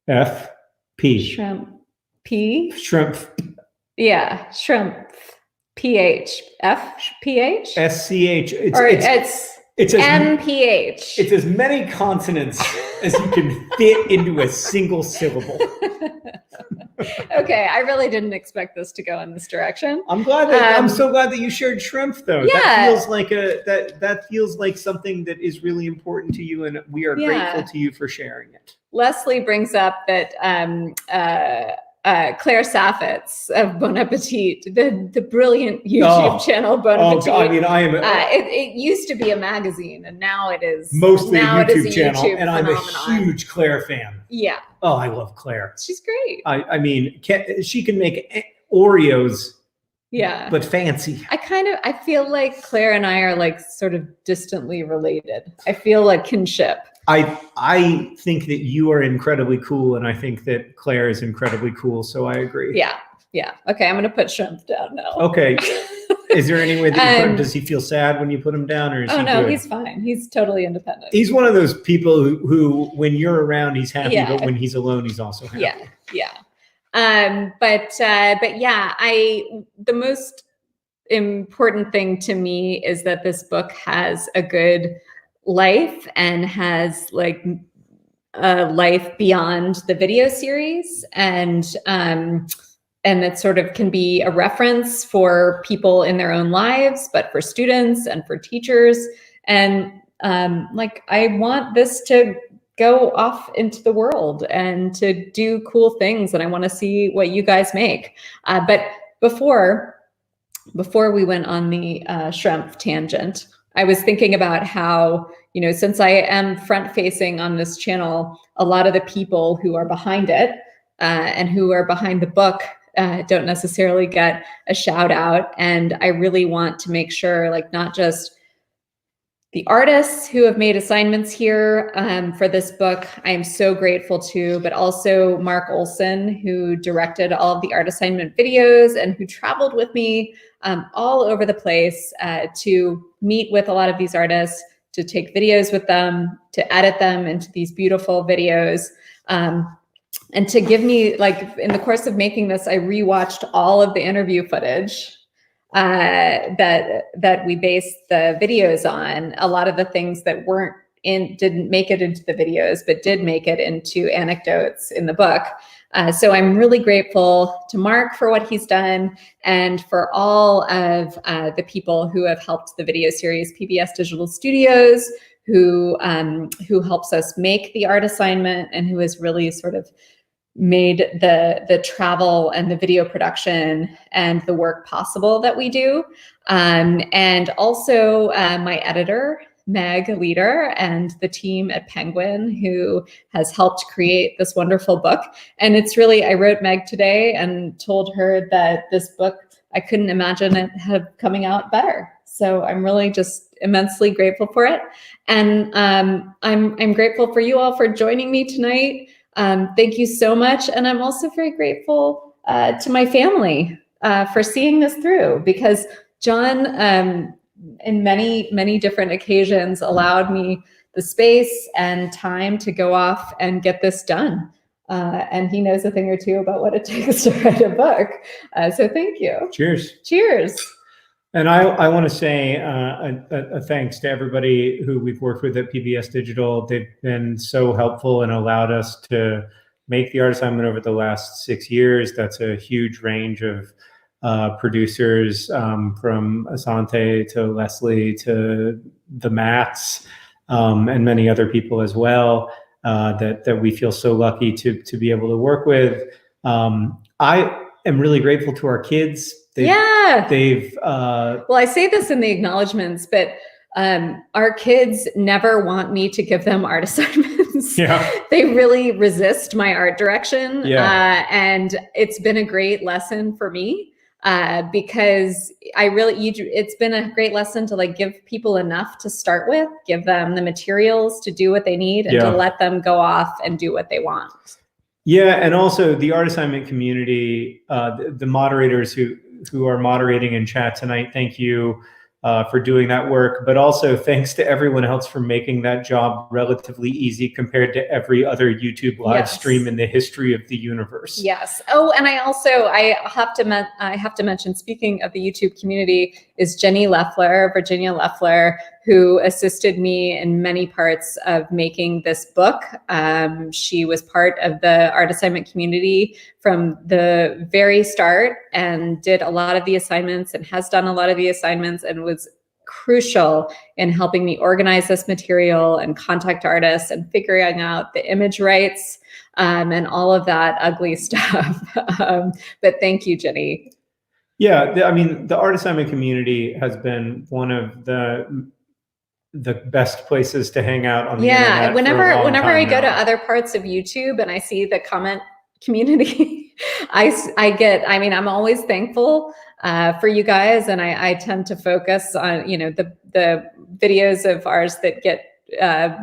F-P. Shrimp. P? Shrimp. Yeah, shrimp. P-H. F-P-H? S-C-H. It's M-P-H. It's as many consonants as you can fit into a single syllable. Okay, I really didn't expect this to go in this direction. I'm glad that I'm so glad that you shared shrimp, though. Yeah. That feels like that feels like something that is really important to you, and we are grateful to you for sharing it. Leslie brings up that Claire Saffitz of Bon Appetit, the brilliant YouTube channel Bon Appetit. I mean, it used to be a magazine, and now it is mostly a YouTube channel, YouTube and I'm a huge Claire fan. Yeah. Oh, I love Claire. She's great. I mean, she can make Oreos. Yeah. But fancy. I feel like Claire and I are like sort of distantly related. I feel like kinship. I think that you are incredibly cool, and I think that Claire is incredibly cool. So I agree. Yeah. Yeah. Okay. I'm going to put Shrimp down now. Okay. Is there any way that you put him, does he feel sad when you put him down, or is he good? He's fine. He's totally independent. He's one of those people who when you're around, he's happy, but when he's alone, he's also happy. Yeah. Yeah. But yeah, the most important thing to me is that this book has a good life and has like a life beyond the video series, and that sort of can be a reference for people in their own lives, but for students and for teachers. And like, I want this to go off into the world and to do cool things, and I want to see what you guys make. But before we went on the shrimp tangent, I was thinking about how, since I am front facing on this channel, a lot of the people who are behind it and who are behind the book don't necessarily get a shout out. And I really want to make sure, like, not just the artists who have made assignments here for this book, I am so grateful to, but also Mark Olson, who directed all of the art assignment videos and who traveled with me all over the place to meet with a lot of these artists, to take videos with them, to edit them into these beautiful videos, and to give me, like, in the course of making this, I rewatched all of the interview footage that we based the videos on. A lot of the things that didn't make it into the videos, but did make it into anecdotes in the book. So I'm really grateful to Mark for what he's done, and for all of the people who have helped the video series, PBS Digital Studios, who helps us make the art assignment, and who has really sort of made the travel and the video production and the work possible that we do. And also my editor, Meg Leader, and the team at Penguin, who has helped create this wonderful book. And it's really, I wrote Meg today and told her that this book, I couldn't imagine it coming out better. So I'm really just immensely grateful for it. And I'm grateful for you all for joining me tonight. Thank you so much. And I'm also very grateful to my family for seeing this through, because John, in many, many different occasions, allowed me the space and time to go off and get this done. And he knows a thing or two about what it takes to write a book. So thank you. Cheers. Cheers. And I want to say a thanks to everybody who we've worked with at PBS Digital. They've been so helpful and allowed us to make the art assignment over the last 6 years. That's a huge range of producers, from Asante to Leslie to the Mats, and many other people as well, that we feel so lucky to be able to work with. I am really grateful to our kids. Well, I say this in the acknowledgements, but our kids never want me to give them art assignments. Yeah. They really resist my art direction. Yeah. And it's been a great lesson for me, because it's been a great lesson to, like, give people enough to start with, give them the materials to do what they need, and to let them go off and do what they want. Yeah, and also the art assignment community, the moderators who are moderating in chat tonight, thank you for doing that work, but also thanks to everyone else for making that job relatively easy compared to every other YouTube live stream in the history of the universe. Yes. Oh, and I have to mention, speaking of the YouTube community, is Jenny Leffler, Virginia Leffler, who assisted me in many parts of making this book. She was part of the art assignment community from the very start, and did a lot of the assignments, and has done a lot of the assignments, and was crucial in helping me organize this material and contact artists and figuring out the image rights and all of that ugly stuff. But thank you, Jenny. Yeah, I mean, the art assignment community has been one of the best places to hang out on the internet. Yeah, whenever I go to other parts of YouTube and I see the comment community, I'm always thankful for you guys, and I tend to focus on, you know, the videos of ours that get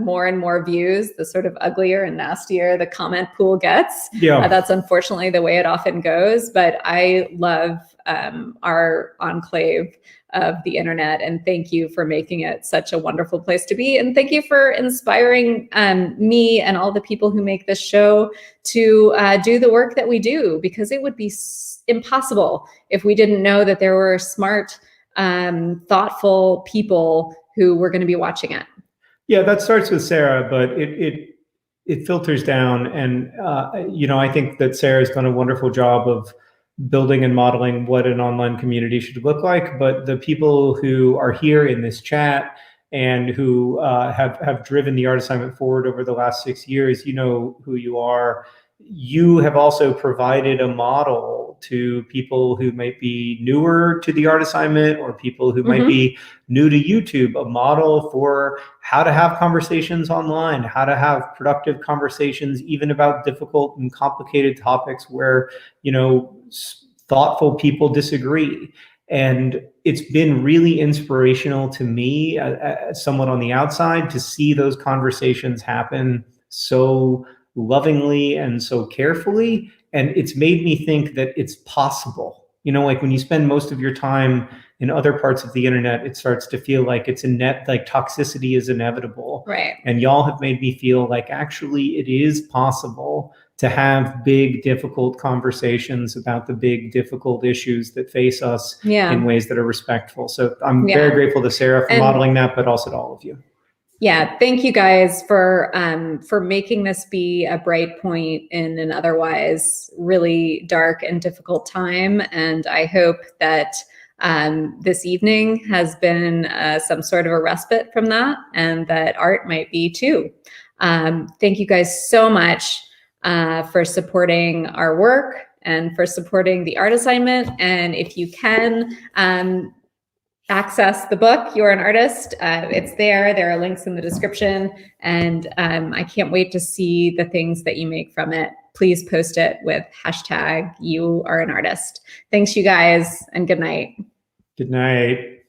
more and more views, the sort of uglier and nastier the comment pool gets. Yeah, that's unfortunately the way it often goes. But I love our enclave of the internet, and thank you for making it such a wonderful place to be, and thank you for inspiring me and all the people who make this show to do the work that we do, because it would be impossible if we didn't know that there were smart, thoughtful people who were going to be watching it. Yeah, that starts with Sarah, but it filters down, and you know, I think that Sarah's done a wonderful job of building and modeling what an online community should look like. But the people who are here in this chat and who have driven the art assignment forward over the last 6 years, you know who you are. You have also provided a model to people who might be newer to the art assignment, or people who might be new to YouTube, a model for how to have conversations online, how to have productive conversations, even about difficult and complicated topics where, you know, thoughtful people disagree. And it's been really inspirational to me, as someone on the outside, to see those conversations happen so lovingly and so carefully. And it's made me think that it's possible. You know, like when you spend most of your time in other parts of the internet, it starts to feel like it's like toxicity is inevitable. Right. And y'all have made me feel like actually it is possible to have big, difficult conversations about the big, difficult issues that face us in ways that are respectful. So I'm very grateful to Sarah for modeling that, but also to all of you. Yeah, thank you guys for making this be a bright point in an otherwise really dark and difficult time. And I hope that this evening has been some sort of a respite from that, and that art might be too. Thank you guys so much for supporting our work and for supporting the art assignment. And if you can, access the book, You're an Artist. It's there. There are links in the description. And I can't wait to see the things that you make from it. Please post it with #YouAreAnArtist. Thanks, you guys, and good night. Good night.